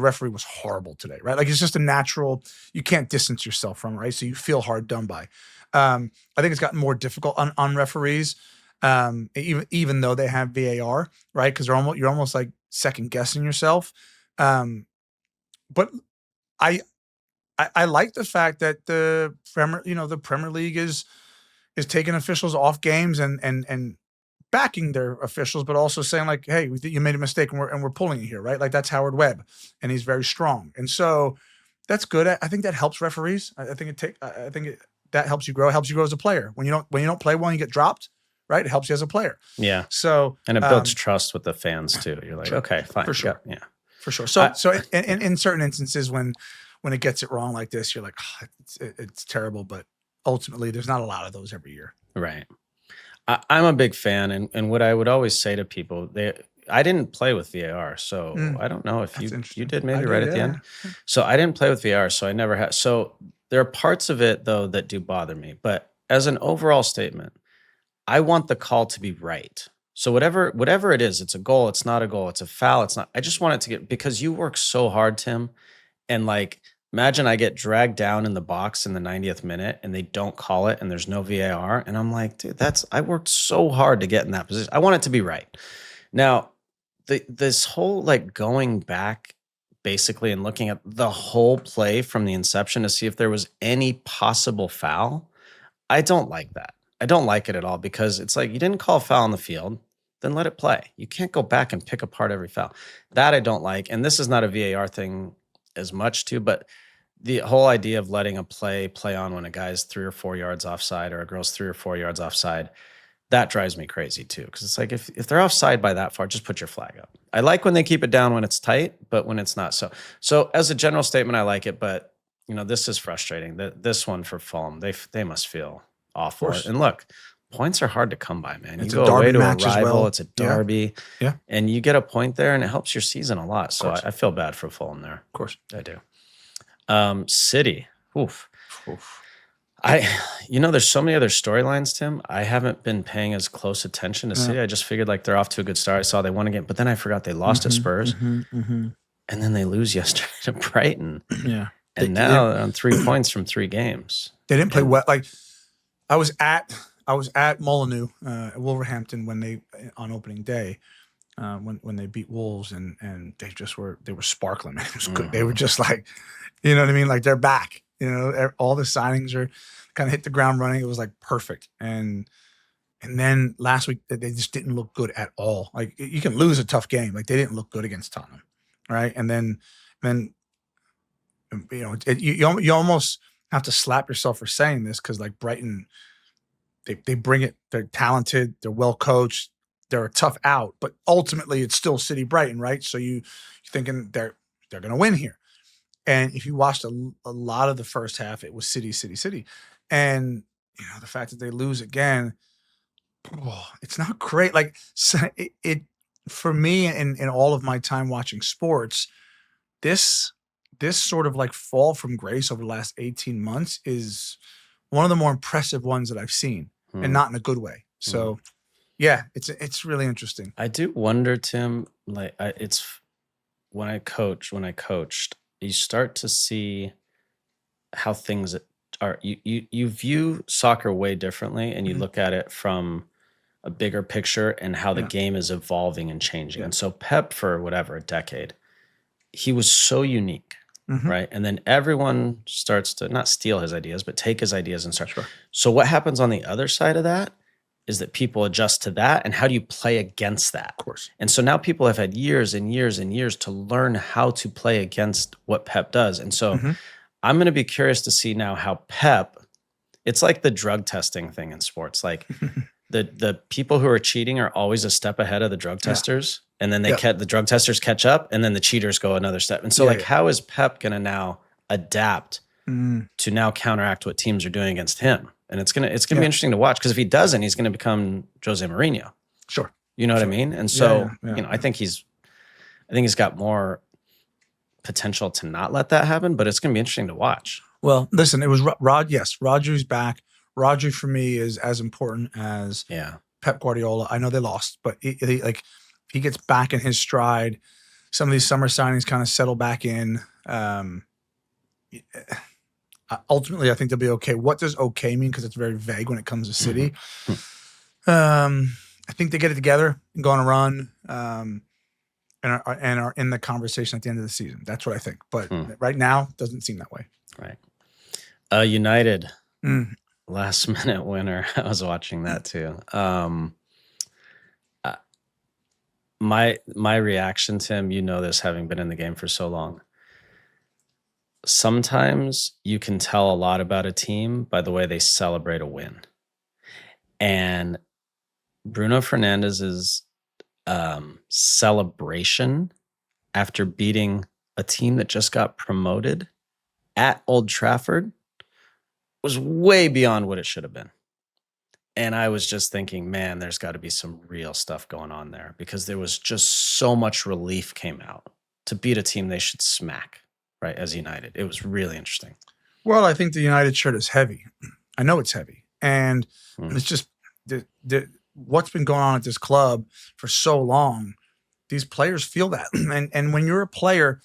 A: referee was horrible today, right? Like it's just a natural, you can't distance yourself from it, right? So you feel hard done by. I think it's gotten more difficult on referees, even though they have VAR, right? Because you're almost like second guessing yourself. But I like the fact that the Premier League is taking officials off games and backing their officials, but also saying like, hey, you made a mistake and we're pulling you here, right? Like that's Howard Webb, and he's very strong, and so that's good. I think that helps referees. I think that helps you grow. It helps you grow as a player. When you don't play well and you get dropped, right? It helps you as a player.
B: Yeah.
A: So
B: and it builds trust with the fans too. You're like, okay, fine,
A: for sure.
B: Yeah,
A: for sure. So in certain instances when it gets it wrong like this, you're like, oh, it's terrible. But ultimately, there's not a lot of those every year.
B: Right. I'm a big fan, and what I would always say to people, I didn't play with VAR, so I don't know if you did maybe right at the end. So I didn't play with VAR, so I never had. So there are parts of it though that do bother me, but as an overall statement, I want the call to be right. So whatever it is, it's a goal, it's not a goal, it's a foul, it's not. I just want it to get, because you work so hard, Tim, and like imagine I get dragged down in the box in the 90th minute and they don't call it and there's no VAR, and I'm like, dude, I worked so hard to get in that position. I want it to be right. Now, this whole like going back basically and looking at the whole play from the inception to see if there was any possible foul, I don't like that. I don't like it at all, because it's like you didn't call a foul on the field, then let it play. You can't go back and pick apart every foul. That I don't like. And this is not a VAR thing as much too, but the whole idea of letting a play on when a guy's 3 or 4 yards offside or a girl's 3 or 4 yards offside, that drives me crazy too. Because it's like if they're offside by that far, just put your flag up. I like when they keep it down when it's tight, but when it's not. So as a general statement, I like it, but this is frustrating. This one for Fulham, they must feel awful. And look, points are hard to come by, man.
A: It's
B: you
A: a
B: go away
A: derby
B: to a
A: match as
B: rival,
A: well.
B: it's a derby.
A: Yeah.
B: And you get a point there and it helps your season a lot. So I feel bad for Fulham there.
A: Of course.
B: I do. City. Oof. There's so many other storylines, Tim. I haven't been paying as close attention to City. I just figured like they're off to a good start. I saw they won again, but then I forgot they lost to Spurs. And then they lose yesterday to Brighton.
A: Yeah.
B: And now they're on 3 points from 3 games.
A: They didn't play well. Like I was at Molineux at Wolverhampton when they on opening day. When they beat Wolves and they were sparkling, man. It was good. They were just like, you know what I mean? Like they're back, all the signings are kind of hit the ground running. It was like perfect. And then last week they just didn't look good at all. Like you can lose a tough game. Like they didn't look good against Tottenham. Right. And then you almost have to slap yourself for saying this. 'Cause like Brighton, they bring it, they're talented, they're well coached. They're a tough out, but ultimately it's still City Brighton, right? So you're thinking they're going to win here. And if you watched a lot of the first half, it was City. And the fact that they lose again, it's not great. Like it for me in all of my time watching sports, this sort of like fall from grace over the last 18 months is one of the more impressive ones that I've seen, and not in a good way. So yeah, it's really interesting.
B: I do wonder, Tim, like when I coached, you start to see how things are. You view soccer way differently, and you
A: Mhm.
B: look at it from a bigger picture and how the
A: Yeah.
B: game is evolving and changing.
A: Yeah.
B: And so Pep, for whatever, a decade, he was so unique,
A: Mhm.
B: right? And then everyone starts to not steal his ideas, but take his ideas and start.
A: Sure.
B: So what happens on the other side of that is that people adjust to that, and how do you play against that?
A: Of course.
B: And so now people have had years and years and years to learn how to play against what Pep does. And so
A: Mhm.
B: I'm going to be curious to see now how Pep, it's like the drug testing thing in sports. Like the people who are cheating are always a step ahead of the drug
A: Yeah.
B: testers. And then
A: Yeah.
B: the drug testers catch up, and then the cheaters go another step. And so
A: Yeah,
B: like,
A: yeah.
B: how is Pep going to now adapt
A: Mm.
B: to now counteract what teams are doing against him? And it's gonna
A: Yeah.
B: be interesting to watch, because if he doesn't, he's going to become Jose Mourinho.
A: Sure.
B: You know what I
A: Sure.
B: mean? And so,
A: Yeah.
B: I think he's got more potential to not let that happen, but it's going to be interesting to watch.
A: Well, listen, it was Rod. Yes, Rodri's back. Rodri for me is as important as
B: Yeah.
A: Pep Guardiola. I know they lost, but he gets back in his stride. Some of these summer signings kind of settle back in. Ultimately, I think they'll be okay. What does okay mean? Because it's very vague when it comes to City. I think they get it together and go on a run, and are in the conversation at the end of the season. That's what I think. But right now, doesn't seem that way.
B: Right. United.
A: Mm.
B: Last minute winner. I was watching that too. My reaction to him, this, having been in the game for so long. Sometimes you can tell a lot about a team by the way they celebrate a win. And Bruno Fernandes's celebration after beating a team that just got promoted at Old Trafford was way beyond what it should have been. And I was just thinking, man, there's got to be some real stuff going on there, because there was just so much relief came out to beat a team they should smack, right, as United. It was really interesting.
A: Well, I think the United shirt is heavy. I know it's heavy. And it's just what's been going on at this club for so long. These players feel that. And when you're a player,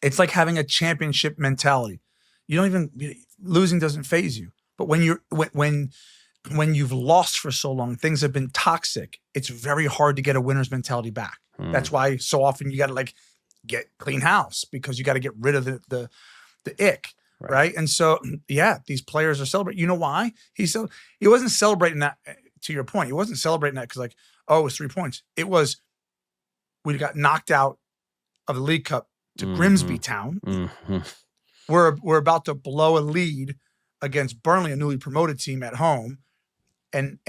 A: it's like having a championship mentality. You don't even losing doesn't faze you. But when you've lost for so long, things have been toxic. It's very hard to get a winner's mentality back. That's why so often you got to get clean house, because you got to get rid of the ick, right? And so these players are celebrating. You know why? He wasn't celebrating that. To your point, he wasn't celebrating that because it was 3 points. It was, we got knocked out of the League Cup to Grimsby Town. We're about to blow a lead against Burnley, a newly promoted team at home, and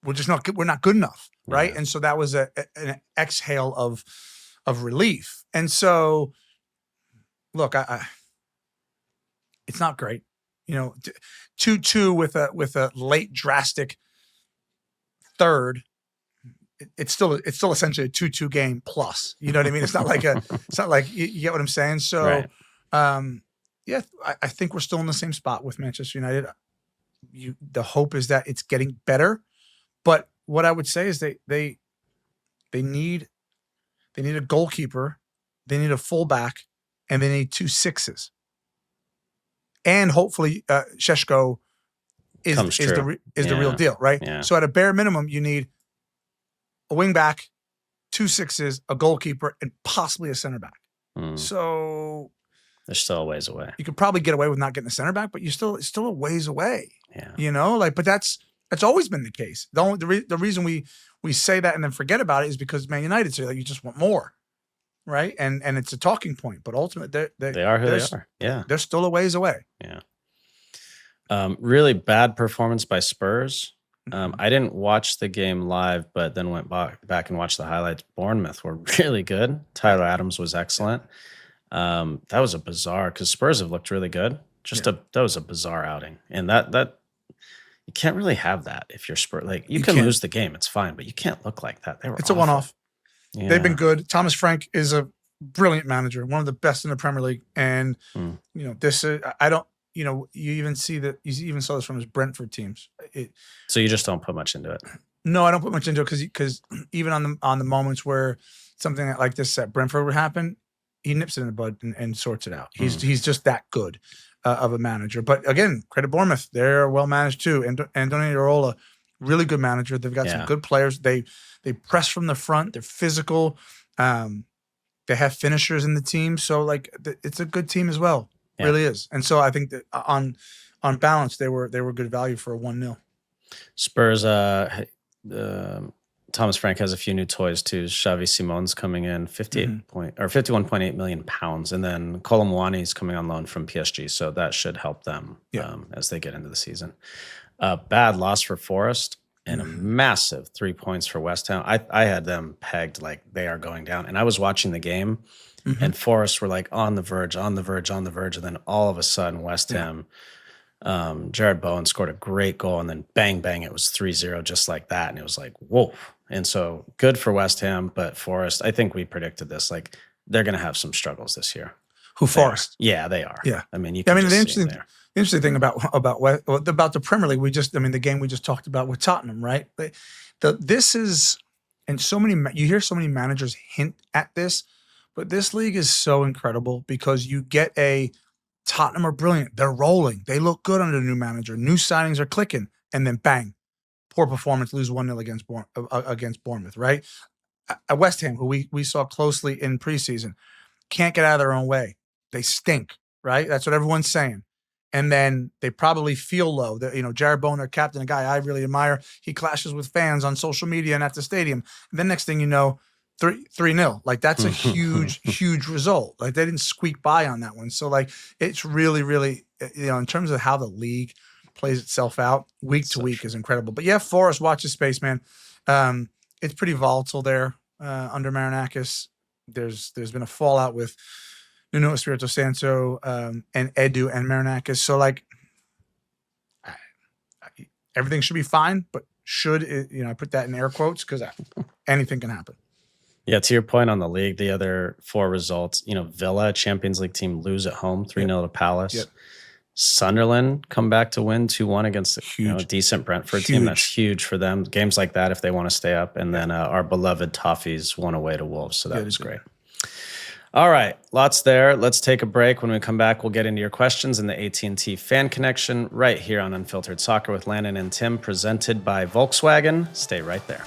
A: we're just not good. We're not good enough, right? And so that was an exhale of relief. And so, look, it's not great, 2-2 with a late drastic third. It's still essentially a 2-2 game plus. You know what I mean? It's not like you get what I'm saying. So, I think we're still in the same spot with Manchester United. The hope is that it's getting better, but what I would say is they need a goalkeeper, they need a fullback, and they need 2 6s. And hopefully, Šeško is the real deal, right?
B: Yeah.
A: So at a bare minimum, you need a wing back, 2 6s, a goalkeeper, and possibly a center back. So
B: they're still a ways away.
A: You could probably get away with not getting a center back, but it's still a ways away.
B: Yeah.
A: But that's always been the case. The reason we say that and then forget about it is because Man United say you just want more, right? And it's a talking point, but ultimately
B: they are who they are. Yeah,
A: they're still a ways away.
B: Yeah. Really bad performance by Spurs. I didn't watch the game live, but then went back and watched the highlights. Bournemouth were really good. Tyler Adams was excellent. That was a bizarre, because Spurs have looked really good. That was a bizarre outing, and that you can't really have that if you're Spurs. You can lose the game, it's fine, but you can't look like that. It's
A: awful. A one-off. Yeah. They've been good. Thomas Frank is a brilliant manager, one of the best in the Premier League, and this I don't. You even saw this from his Brentford teams.
B: So you just don't put much into it.
A: No, I don't put much into it because even on the moments where something like this at Brentford would happen, he nips it in the bud and sorts it out. He's just that good of a manager. But again, credit Bournemouth. They're well managed too. And Andoni Iraola, really good manager. They've got some good players. They press from the front. They're physical. They have finishers in the team. So like it's a good team as well.
B: Yeah.
A: Really is. And so I think that on balance, they were good value for a 1-0.
B: Spurs, Thomas Frank has a few new toys too. Xavi Simon's coming in, 51.8 million pounds, and then Kolomuani is coming on loan from PSG, so that should help them as they get into the season. Bad loss for Forest and a massive 3 points for West Ham. I had them pegged like they are going down, and I was watching the game, and Forest were like on the verge, and then all of a sudden West Ham. Jared Bowen scored a great goal, and then bang, it was 3-0 just like that. And it was like, whoa. And so good for West Ham, but Forest, I think we predicted this. Like they're going to have some struggles this year.
A: Forest?
B: Yeah, they are.
A: Yeah.
B: I mean, the
A: interesting thing about the Premier League, the game we just talked about with Tottenham, right? This is, and you hear so many managers hint at this, but this league is so incredible because you get Tottenham are brilliant. They're rolling. They look good under the new manager. New signings are clicking. And then bang, poor performance, lose 1-0 against Bournemouth, right? At West Ham, who we saw closely in preseason, can't get out of their own way. They stink, right? That's what everyone's saying. And then they probably feel low. Jared Bowen, their captain, a guy I really admire, he clashes with fans on social media and at the stadium. And then next thing you know, 3-0. Like that's a huge, huge result. Like they didn't squeak by on that one. So like it's really, really, in terms of how the league plays itself out week to week is incredible. But yeah, Forest, watch his space, man. It's pretty volatile there under Marinakis. There's been a fallout with Nuno Espirito Santo and Edu and Marinakis. So like everything should be fine, but I put that in air quotes because anything can happen.
B: Yeah, to your point on the league, the other 4 results, Villa, Champions League team, lose at home, 3-0 to Palace. Yep. Sunderland come back to win 2-1 against a decent Brentford team. That's huge for them. Games like that if they want to stay up. And then our beloved Toffees won away to Wolves, so that was great. All right, lots there. Let's take a break. When we come back, we'll get into your questions in the AT&T Fan Connection right here on Unfiltered Soccer with Landon and Tim, presented by Volkswagen. Stay right there.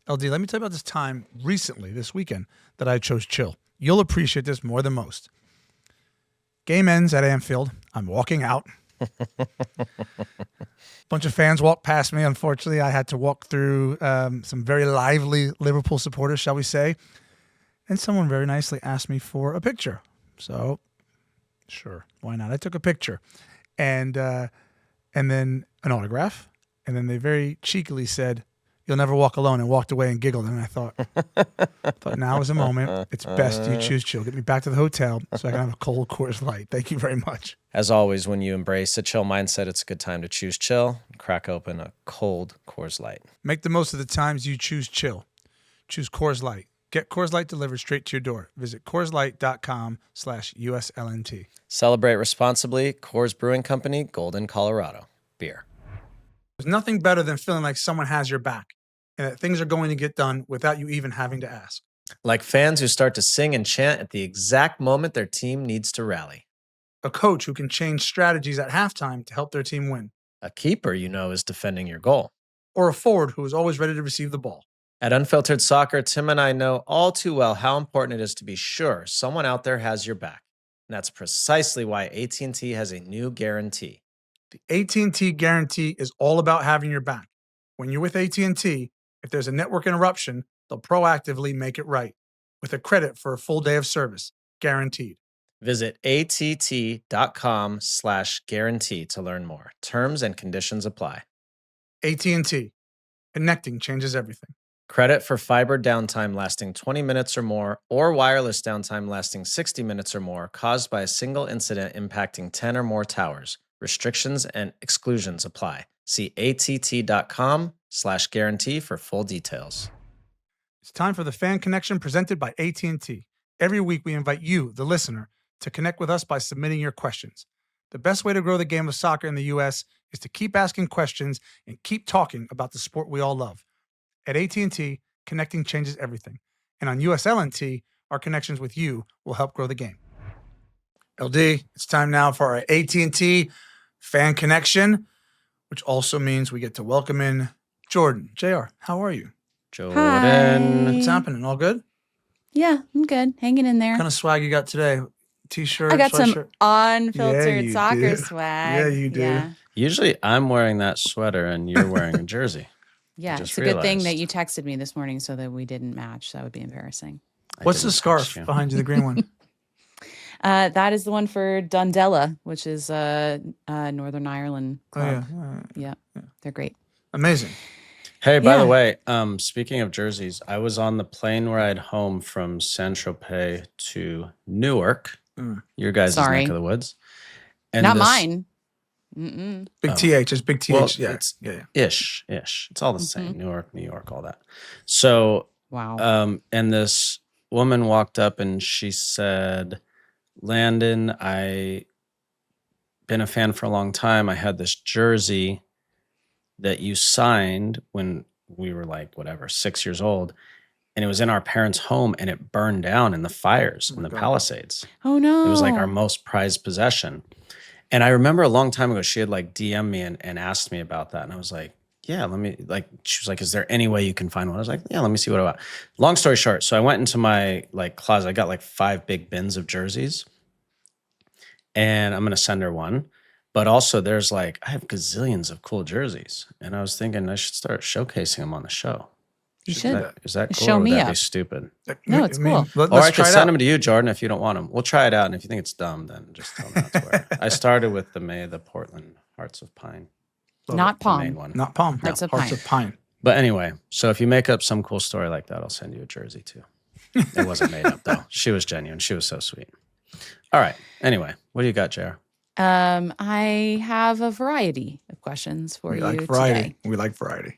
A: LD, let me tell you about this time recently, this weekend, that I chose chill. You'll appreciate this more than most. Game ends at Anfield. I'm walking out. Bunch of fans walked past me. Unfortunately, I had to walk through some very lively Liverpool supporters, shall we say. And someone very nicely asked me for a picture. So, sure, why not? I took a picture. And then an autograph. And then they very cheekily said, "You'll never walk alone," and walked away and giggled. And I thought now is a moment. It's best you choose chill. Get me back to the hotel so I can have a cold Coors Light. Thank you very much.
B: As always, when you embrace a chill mindset, it's a good time to choose chill. Crack open a cold Coors Light.
A: Make the most of the times you choose chill. Choose Coors Light. Get Coors Light delivered straight to your door. Visit CoorsLight.com/USLNT.
B: Celebrate responsibly. Coors Brewing Company, Golden, Colorado. Beer.
A: There's nothing better than feeling like someone has your back and that things are going to get done without you even having to ask.
B: Like fans who start to sing and chant at the exact moment their team needs to rally.
A: A coach who can change strategies at halftime to help their team win.
B: A keeper is defending your goal.
A: Or a forward who is always ready to receive the ball.
B: At Unfiltered Soccer, Tim and I know all too well how important it is to be sure someone out there has your back. And that's precisely why AT&T has a new guarantee.
A: The AT&T guarantee is all about having your back. When you're with AT&T, if there's a network interruption, they'll proactively make it right with a credit for a full day of service, guaranteed.
B: Visit att.com/guarantee to learn more. Terms and conditions apply.
A: AT&T. Connecting changes everything.
B: Credit for fiber downtime lasting 20 minutes or more, or wireless downtime lasting 60 minutes or more caused by a single incident impacting 10 or more towers. Restrictions and exclusions apply. See att.com/guarantee for full details.
A: It's time for the Fan Connection presented by AT&T. Every week we invite you, the listener, to connect with us by submitting your questions. The best way to grow the game of soccer in the U.S. is to keep asking questions and keep talking about the sport we all love. At AT&T, connecting changes everything. And on USLNT, our connections with you will help grow the game. LD, it's time now for our AT&T Fan Connection, which also means we get to welcome in Jordan. JR, how are you?
B: Jordan.
A: What's happening? All good?
C: Yeah, I'm good. Hanging in there.
A: What kind of swag you got today? T-shirt,
C: I got
A: sweatshirt?
C: some unfiltered
A: you
C: soccer
A: do.
C: swag.
A: Yeah, you do.
C: Yeah,
B: Usually I'm wearing that sweater and you're wearing a jersey.
C: yeah.
B: just
C: It's a good thing
B: realized.
C: that you texted me this morning so that we didn't match. That would be embarrassing.
A: What's the
B: didn't
A: scarf
B: text you.
A: behind you, the green one?
C: That is the one for Dundela, which is Northern Ireland
A: Oh,
C: club.
A: yeah.
C: Yeah, they're great.
A: Amazing.
B: Hey, by the
C: Yeah.
B: way, speaking of jerseys, I was on the plane ride home from Saint-Tropez to Newark, your guys'
C: Sorry.
B: neck of the woods. And
C: Not
B: this-
C: mine. Mm-mm.
A: Big
B: Oh.
A: TH. It's big TH.
B: Well,
A: yeah.
B: it's
A: Yeah.
B: Ish. It's all the same. Newark, New York, all that. So,
C: Wow.
B: and this woman walked up and she said, Landon, I been a fan for a long time. I had this jersey that you signed when we were like, whatever, 6 years old. And it was in our parents' home and it burned down in the fires in the
A: God.
B: Palisades.
C: Oh no.
B: It was like our most prized possession. And I remember a long time ago, she had like DM'd me and asked me about that. And I was like, yeah, let me, like, she was like, is there any way you can find one? I was like, yeah, let me see what about. Long story short. So I went into my like closet. I got like 5 big bins of jerseys and I'm going to send her one. But also there's like, I have gazillions of cool jerseys. And I was thinking I should start showcasing them on the show.
C: You
A: do
C: should.
A: that.
B: Is that cool?
C: Show
B: or would
C: me
B: that be
C: up.
B: stupid?
C: No, it's cool.
B: Or
A: Let's
B: I could
A: try it
B: send
A: out.
B: them to you, Jordan, if you don't want them. We'll try it out. And if you think it's dumb, then just tell me not to wear it. I started with the Portland Hearts of Pine.
C: Not
B: The main
C: palm.
B: one.
A: Not palm.
C: Hearts of
A: Hearts
C: Pine.
A: of Pine.
B: But anyway, so if you make up some cool story like that, I'll send you a jersey too. It wasn't made up though. She was genuine. She was so sweet. All right. Anyway, what do you got, JR?
C: I have a variety of questions for
A: We
C: you
A: like variety.
C: today.
A: We like variety.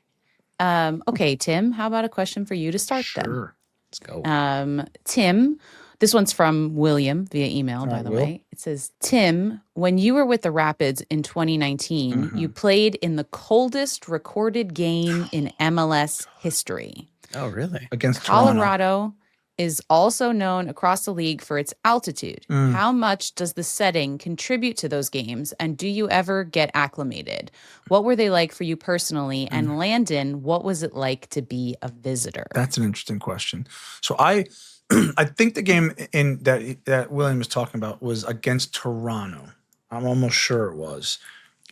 C: Okay, Tim, how about a question for you to start then?
A: Sure.
B: Let's go.
C: Tim, this one's from William via email, by
A: right,
C: the
A: Will.
C: way. It says, Tim, when you were with the Rapids in 2019, you played in the coldest recorded game in MLS history.
B: Oh, really?
A: Against Toronto.
C: Colorado is also known across the league for its altitude. How much does the setting contribute to those games? And do you ever get acclimated? What were they like for you personally? And Landon, what was it like to be a visitor?
A: That's an interesting question. So I think the game in that William was talking about was against Toronto. I'm almost sure it was.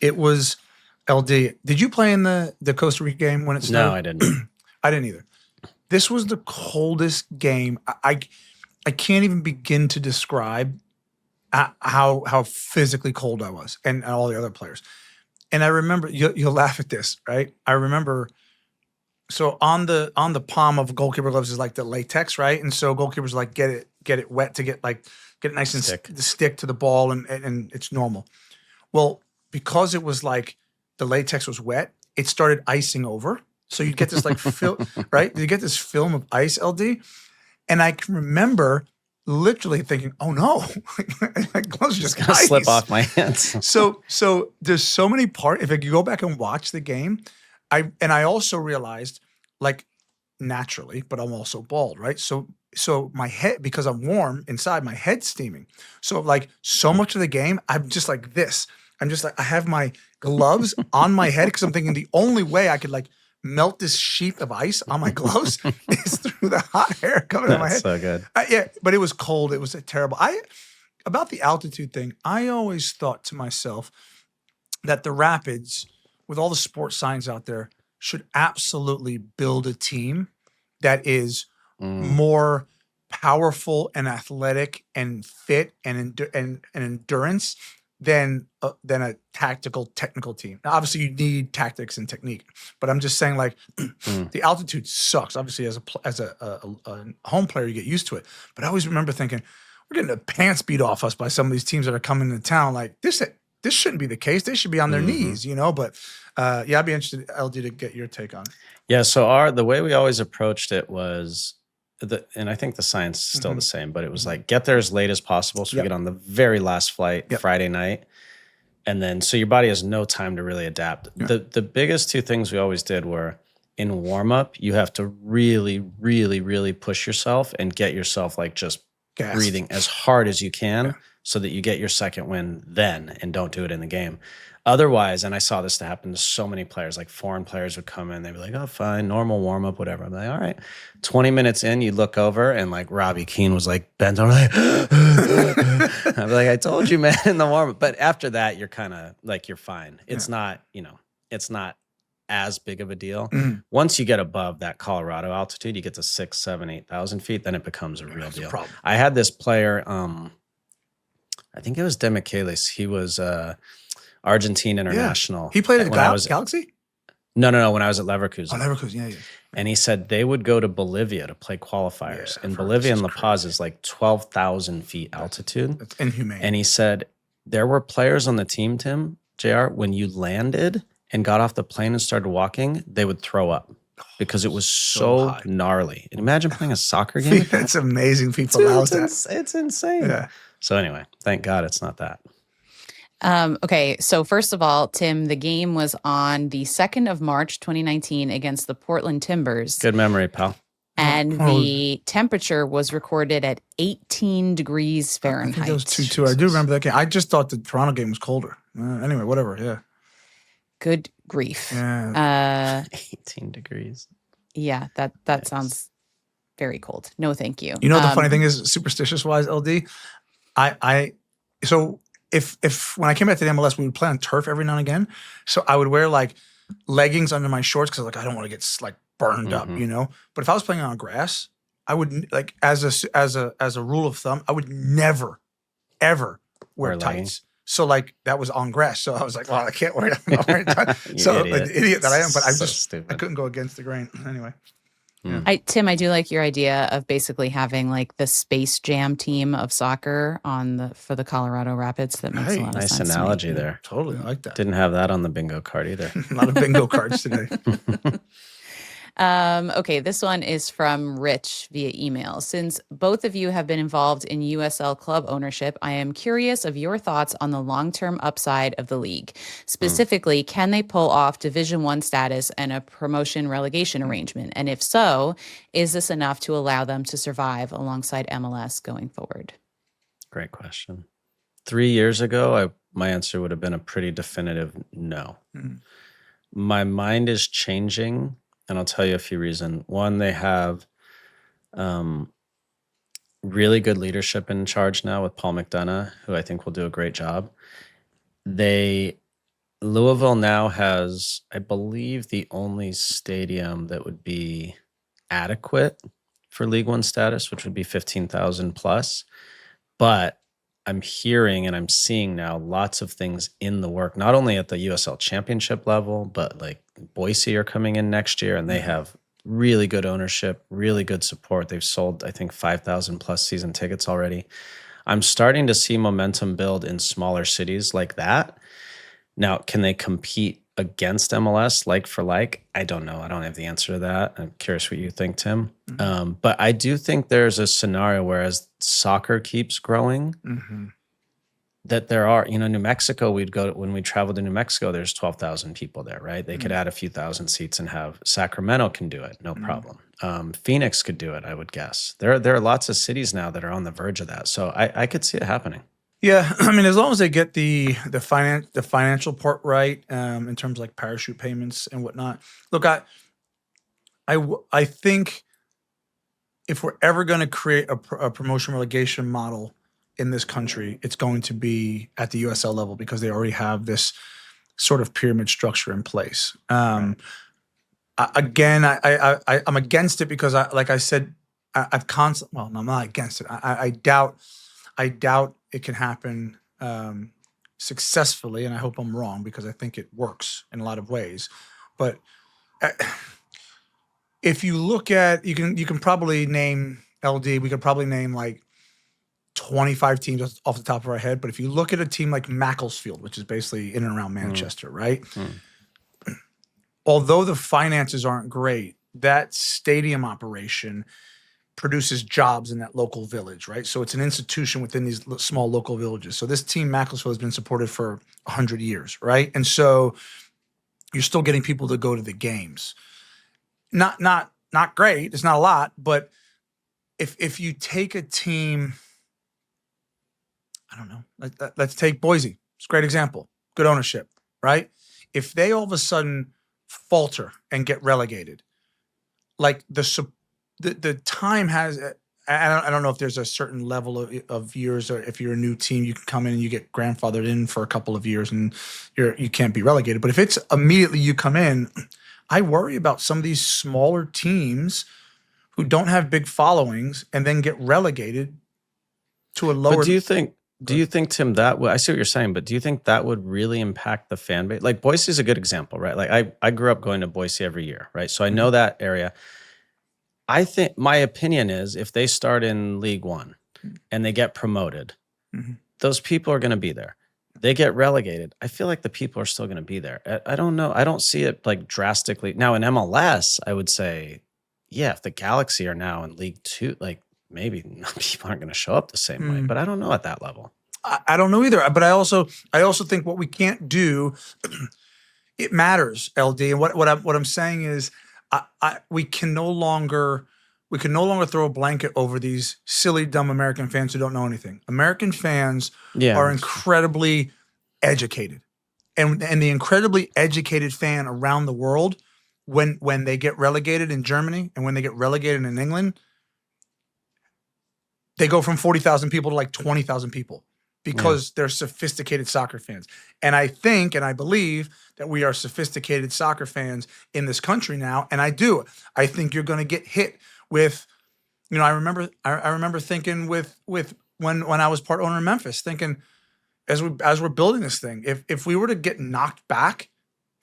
A: It was LD. Did you play in the Costa Rica game when it started?
B: No, I didn't.
A: I didn't either. This was the coldest game. I can't even begin to describe how physically cold I was and all the other players. And I remember you'll laugh at this, right? I remember. So on the palm of goalkeeper gloves is like the latex, right? And so goalkeepers like get it wet to get it nice and stick to the ball, and it's normal. Well, because it was like the latex was wet, it started icing over. So you get this like right? You get this film of ice, LD. And I can remember literally thinking, "Oh no, my gloves just
B: It's gonna
A: ice.
B: slip off my hands.
A: So there's so many parts. If you go back and watch the game, I also realized, like, naturally, but I'm also bald, right? So my head, because I'm warm inside, my head's steaming. So like so much of the game, I'm just like this. I'm just like I have my gloves on my head because I'm thinking the only way I could like melt this sheet of ice on my gloves is through the hot hair coming out of my head.
B: That's so good.
A: Yeah, but it was cold. It was terrible. About the altitude thing, I always thought to myself that the Rapids, with all the sports science out there, should absolutely build a team that is more powerful and athletic and fit and endurance than a tactical, technical team. Now, obviously, you need tactics and technique, but I'm just saying, like, the altitude sucks. Obviously, as a home player, you get used to it. But I always remember thinking, we're getting the pants beat off us by some of these teams that are coming to town. Like this shouldn't be the case. They should be on their knees, you know. But yeah, I'd be interested, LD, to get your take on it.
B: Yeah. So the way we always approached it was, and I think the science is still the same, but it was like get there as late as possible, so we get on the very last flight Friday night, And then, so your body has no time to really adapt.
A: Yeah.
B: The biggest two things we always did were in warm up, you have to really, really, really push yourself and get yourself like just
A: Gas.
B: breathing as hard as you can so that you get your second win then and don't do it in the game. Otherwise, and I saw this to happen to so many players, like foreign players would come in, they'd be like, oh, fine, normal warm up, whatever. I'm like, all right. 20 minutes in, you look over and like Robbie Keane was like bent over, like, I'd be like, I told you, man, in the warm up. But after that, you're kind of like, you're fine. It's not, it's not as big of a deal. Once you get above that Colorado altitude, you get to 6,000, 7,000, 8,000 feet, then it becomes a real deal. I had this player, I think it was Demichelis. He was Argentine international.
A: He played at Galaxy?
B: No. When I was at Leverkusen.
A: Oh, Leverkusen, yeah.
B: And he said they would go to Bolivia to play qualifiers. And Bolivia and La Paz is like 12,000 feet altitude.
A: That's inhumane.
B: And he said there were players on the team, Tim, JR, when you landed and got off the plane and started walking, they would throw up because it was so gnarly. And imagine playing a soccer game.
A: It's amazing people allow that.
B: It's insane.
A: Yeah.
B: So anyway, thank God it's not that.
C: Okay, so first of all, Tim, the game was on the 2nd of March, 2019 against the Portland Timbers.
B: Good memory, pal.
C: And the temperature was recorded at 18 degrees Fahrenheit.
A: I think it was 2-2. I do remember that game. I just thought the Toronto game was colder. Anyway, whatever, yeah.
C: Good grief.
A: Yeah.
B: 18 degrees.
C: Yeah, that sounds very cold. No, thank you.
A: You know what the funny thing is, superstitious-wise, LD? So if when I came back to the MLS, we would play on turf every now and again. So I would wear like leggings under my shorts because like I don't want to get like burned up, you know. But if I was playing on grass, I would like as a rule of thumb, I would never ever wear tights.
B: Leggings.
A: So like that was on grass. So I was like, well, I can't wear it. I'm not wearing tights. So like, the idiot that I am, but I couldn't go against the grain anyway. Yeah.
C: Tim, I do like your idea of basically having like the Space Jam team of soccer for the Colorado Rapids. That makes a lot of sense.
B: Nice analogy there.
A: Totally, I like that.
B: Didn't have that on the bingo card either.
A: A lot of bingo cards today.
C: Okay, this one is from Rich via email. Since both of you have been involved in USL club ownership, I am curious of your thoughts on the long-term upside of the league. Specifically, can they pull off Division I status and a promotion relegation arrangement? And if so, is this enough to allow them to survive alongside MLS going forward?
B: Great question. 3 years ago, my answer would have been a pretty definitive no. My mind is changing. And I'll tell you a few reasons. One, they have really good leadership in charge now with Paul McDonough, who I think will do a great job. Louisville now has, I believe, the only stadium that would be adequate for League One status, which would be 15,000 plus. But I'm hearing and I'm seeing now lots of things in the work, not only at the USL Championship level, but like Boise are coming in next year and they have really good ownership, really good support. They've sold, I think, 5,000 plus season tickets already. I'm starting to see momentum build in smaller cities like that. Now, can they compete against MLS like for like? I don't know. I don't have the answer to that. I'm curious what you think, Tim. But I do think there's a scenario where as soccer keeps growing, that there are, New Mexico, when we traveled to New Mexico, there's 12,000 people there, right? They could add a few thousand seats and have Sacramento can do it, no problem. Phoenix could do it, I would guess. There are lots of cities now that are on the verge of that. So I could see it happening.
A: Yeah, I mean, as long as they get the financial part right, in terms of like parachute payments and whatnot. Look, I think if we're ever going to create a promotion relegation model in this country, it's going to be at the USL level because they already have this sort of pyramid structure in place. I'm against it because like I said, I've constantly. Well, no, I'm not against it. I doubt it can happen successfully, and I hope I'm wrong because I think it works in a lot of ways. But if you look at, you can probably name LD. We could probably name like 25 teams off the top of our head. But if you look at a team like Macclesfield, which is basically in and around Manchester, right? Although the finances aren't great, that stadium operation produces jobs in that local village, right? So it's an institution within these small local villages. So this team, Macclesfield, has been supported for 100 years, right? And so you're still getting people to go to the games. Not great. It's not a lot, but if you take a team, I don't know, let's take Boise. It's a great example. Good ownership, right? If they all of a sudden falter and get relegated, like the time has, I don't know if there's a certain level of years, or if you're a new team, you can come in and you get grandfathered in for a couple of years and you can't be relegated. But if it's immediately you come in, I worry about some of these smaller teams who don't have big followings and then get relegated to a lower.
B: But do you think, Tim, that I see what you're saying, but do you think that would really impact the fan base? Like Boise is a good example, right? Like I grew up going to Boise every year, right? So I know that area. I think my opinion is if they start in League One and they get promoted, those people are going to be there. They get relegated. I feel like the people are still going to be there. I don't know. I don't see it like drastically. Now in MLS, I would say, yeah, if the Galaxy are now in League Two, like maybe people aren't going to show up the same way, but I don't know at that level.
A: I don't know either. But I also think what we can't do, it matters, LD. And what I'm saying is, we can no longer throw a blanket over these silly, dumb American fans who don't know anything. American fans are incredibly educated, and the incredibly educated fan around the world, when they get relegated in Germany and when they get relegated in England, they go from 40,000 people to like 20,000 people. Because they're sophisticated soccer fans. And I think and I believe that we are sophisticated soccer fans in this country now. And I do. I think you're going to get hit with, I remember thinking with when I was part owner in Memphis, thinking as we're building this thing, if we were to get knocked back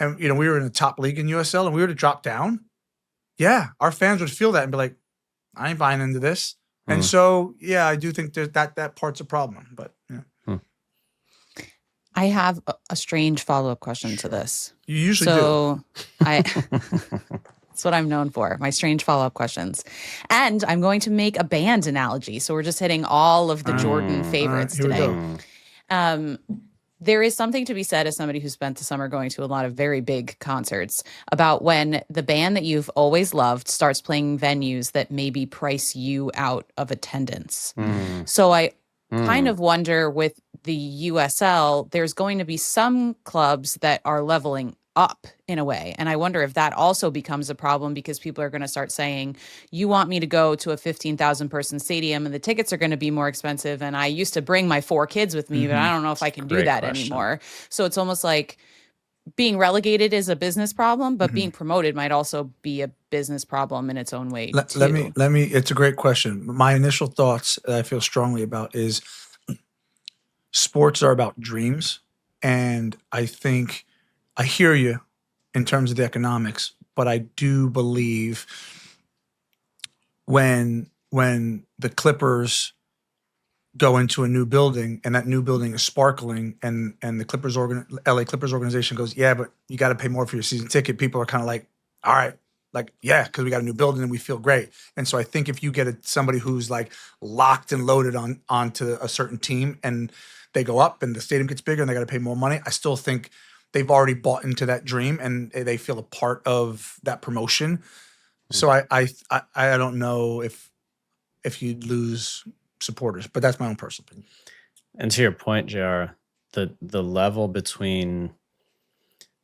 A: and, we were in the top league in USL and we were to drop down, our fans would feel that and be like, I ain't buying into this. And so, I do think that part's a problem, but
C: I have a strange follow-up question to this.
A: You usually do.
C: That's what I'm known for, my strange follow-up questions. And I'm going to make a band analogy. So we're just hitting all of the Jordan favorites today. There is something to be said as somebody who spent the summer going to a lot of very big concerts about when the band that you've always loved starts playing venues that maybe price you out of attendance. So I kind of wonder with the USL, there's going to be some clubs that are leveling up in a way. And I wonder if that also becomes a problem because people are going to start saying, you want me to go to a 15,000 person stadium and the tickets are going to be more expensive. And I used to bring my 4 kids with me, but I don't know if I can do that anymore. So it's almost like being relegated is a business problem, but being promoted might also be a business problem in its own way.
A: Let me, it's a great question. My initial thoughts that I feel strongly about is sports are about dreams. And I think I hear you in terms of the economics, but I do believe when the Clippers go into a new building and that new building is sparkling and the LA Clippers organization goes, but you got to pay more for your season ticket. People are kind of like, all right, like, because we got a new building and we feel great. And so I think if you get somebody who's like locked and loaded onto a certain team and they go up and the stadium gets bigger and they got to pay more money, I still think they've already bought into that dream and they feel a part of that promotion. So I don't know if you'd lose supporters, but that's my own personal opinion.
B: And to your point, JR, the level between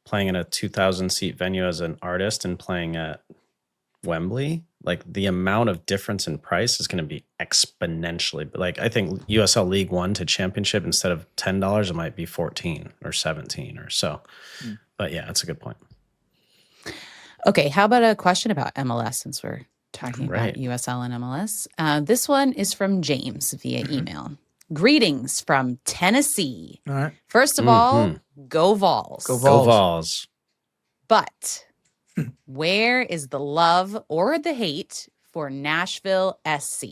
B: playing in a 2,000 seat venue as an artist and playing at Wembley, like the amount of difference in price is going to be exponentially. But like I think USL League One to Championship, instead of $10, it might be 14 or 17 or so. But yeah, that's a good point.
C: Okay, how about a question about MLS since we're talking about USL and MLS? This one is from James via email. Greetings from Tennessee.
A: All right.
C: First of all, go Vols.
A: Go Vols.
B: Go Vols.
C: But where is the love or the hate for Nashville SC?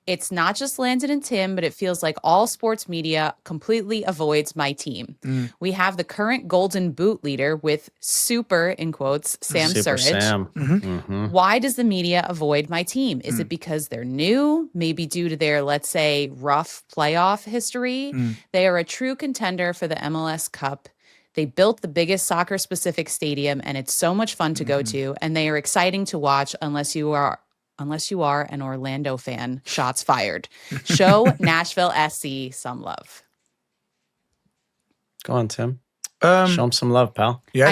C: It's not just Landon and Tim, but it feels like all sports media completely avoids my team. We have the current Golden Boot leader with super, in quotes, Sam
B: Super
C: Surridge.
B: Sam.
C: Why does the media avoid my team? Is it because they're new? Maybe due to their, let's say, rough playoff history? They are a true contender for the MLS Cup. They built the biggest soccer-specific stadium, and it's so much fun to go to, and they are exciting to watch unless you are an Orlando fan. Shots fired. Show Nashville SC some love.
B: Go on, Tim. Show them some love, pal.
A: Yeah,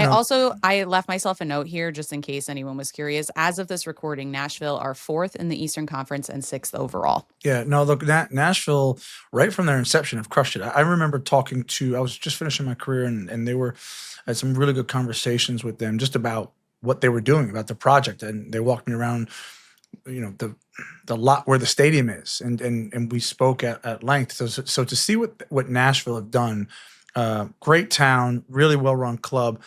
C: I left myself a note here just in case anyone was curious. As of this recording, Nashville are 4th in the Eastern Conference and 6th overall.
A: Yeah, no, look, Nashville, right from their inception, have crushed it. I remember I was just finishing my career, and I had some really good conversations with them just about what they were doing, about the project. And they walked me around, the lot where the stadium is. And we spoke at length. So to see what Nashville have done, great town, really well-run club.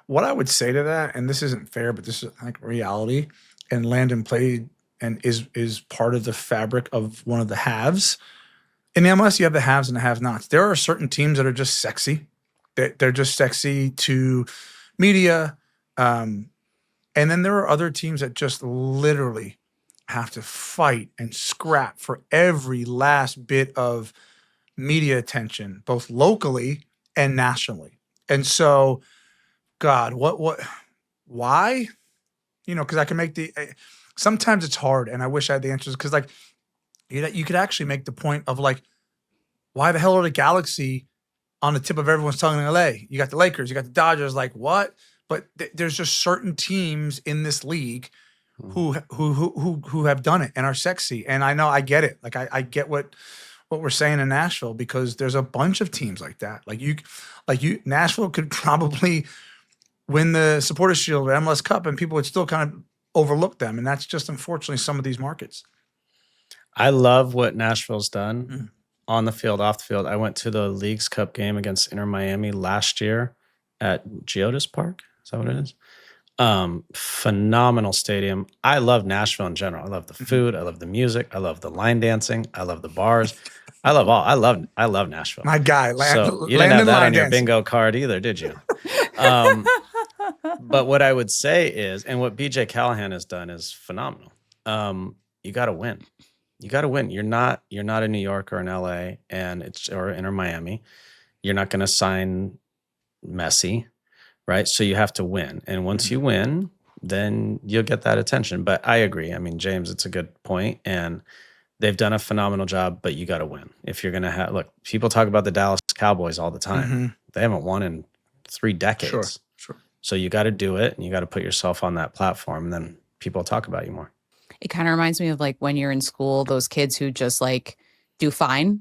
A: What I would say to that, and this isn't fair, but this is, I think, reality, and Landon played and is part of the fabric of one of the halves. In the MLS, you have the haves and the have-nots. There are certain teams that are just sexy. They're just sexy to media. And then there are other teams that just literally have to fight and scrap for every last bit of media attention, both locally and nationally. And so, God, why? Because I can make sometimes it's hard, and I wish I had the answers, because you could actually make the point of why the hell are the Galaxy on the tip of everyone's tongue in LA? You got the Lakers, you got the Dodgers, what? But there's just certain teams in this league who have done it and are sexy. And I know, I get it. I get what we're saying in Nashville, because there's a bunch of teams like that. Nashville could probably win the Supporters Shield or MLS Cup, and people would still kind of overlook them. And that's just, unfortunately, some of these markets.
B: I love what Nashville's done on the field, off the field. I went to the Leagues Cup game against Inter Miami last year at Geodis Park. Is that what it is? Phenomenal stadium. I love Nashville in general. I love the food. I love the music. I love the line dancing. I love the bars. I love Nashville.
A: My guy.
B: So you didn't have that on your bingo card either, did you? But what I would say is, and what BJ Callahan has done is phenomenal. You got to win. You got to win. You're not in New York or in LA or in Miami. You're not going to sign Messi, right? So you have to win. And once you win, then you'll get that attention. But I agree. I mean, James, it's a good point. And they've done a phenomenal job, but you got to win. If you're going to look, people talk about the Dallas Cowboys all the time. They haven't won in 3 decades.
A: Sure.
B: So you got to do it, and you got to put yourself on that platform, and then people talk about you more.
C: It kind of reminds me of when you're in school, those kids who just do fine.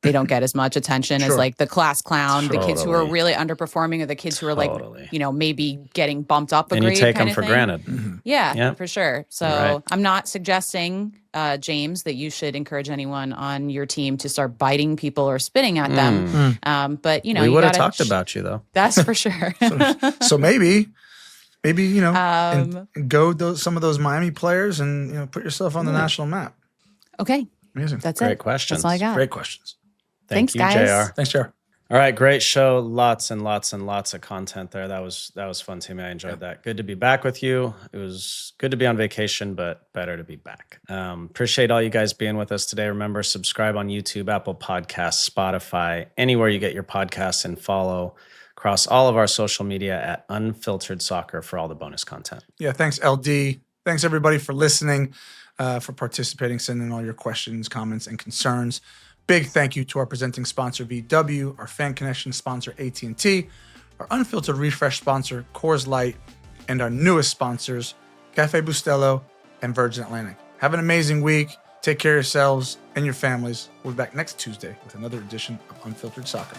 C: They don't get as much attention as the class clown, the kids who are really underperforming, or the kids who are maybe getting bumped up a grade.
B: And you take them for granted.
C: Yeah, for sure. So I'm not suggesting, James, that you should encourage anyone on your team to start biting people or spitting at them. But
B: we would have talked about you though.
C: That's for sure.
A: So maybe and go some of those Miami players and put yourself on the national map.
C: Okay,
A: amazing.
C: That's
B: great
C: it.
B: questions.
C: That's all I got.
A: Great questions.
C: Thanks,
B: you,
C: guys.
B: JR.
A: Thanks, JR.
B: All right, great show. Lots and lots and lots of content there. That was fun, Timmy. I enjoyed that. Good to be back with you. It was good to be on vacation, but better to be back. Appreciate all you guys being with us today. Remember, subscribe on YouTube, Apple Podcasts, Spotify, anywhere you get your podcasts, and follow across all of our social media at Unfiltered Soccer for all the bonus content.
A: Yeah, thanks, LD. Thanks, everybody, for listening, for participating, sending all your questions, comments, and concerns. Big thank you to our presenting sponsor, VW, our Fan Connection sponsor, AT&T, our Unfiltered Refresh sponsor, Coors Light, and our newest sponsors, Cafe Bustelo and Virgin Atlantic. Have an amazing week. Take care of yourselves and your families. We'll be back next Tuesday with another edition of Unfiltered Soccer.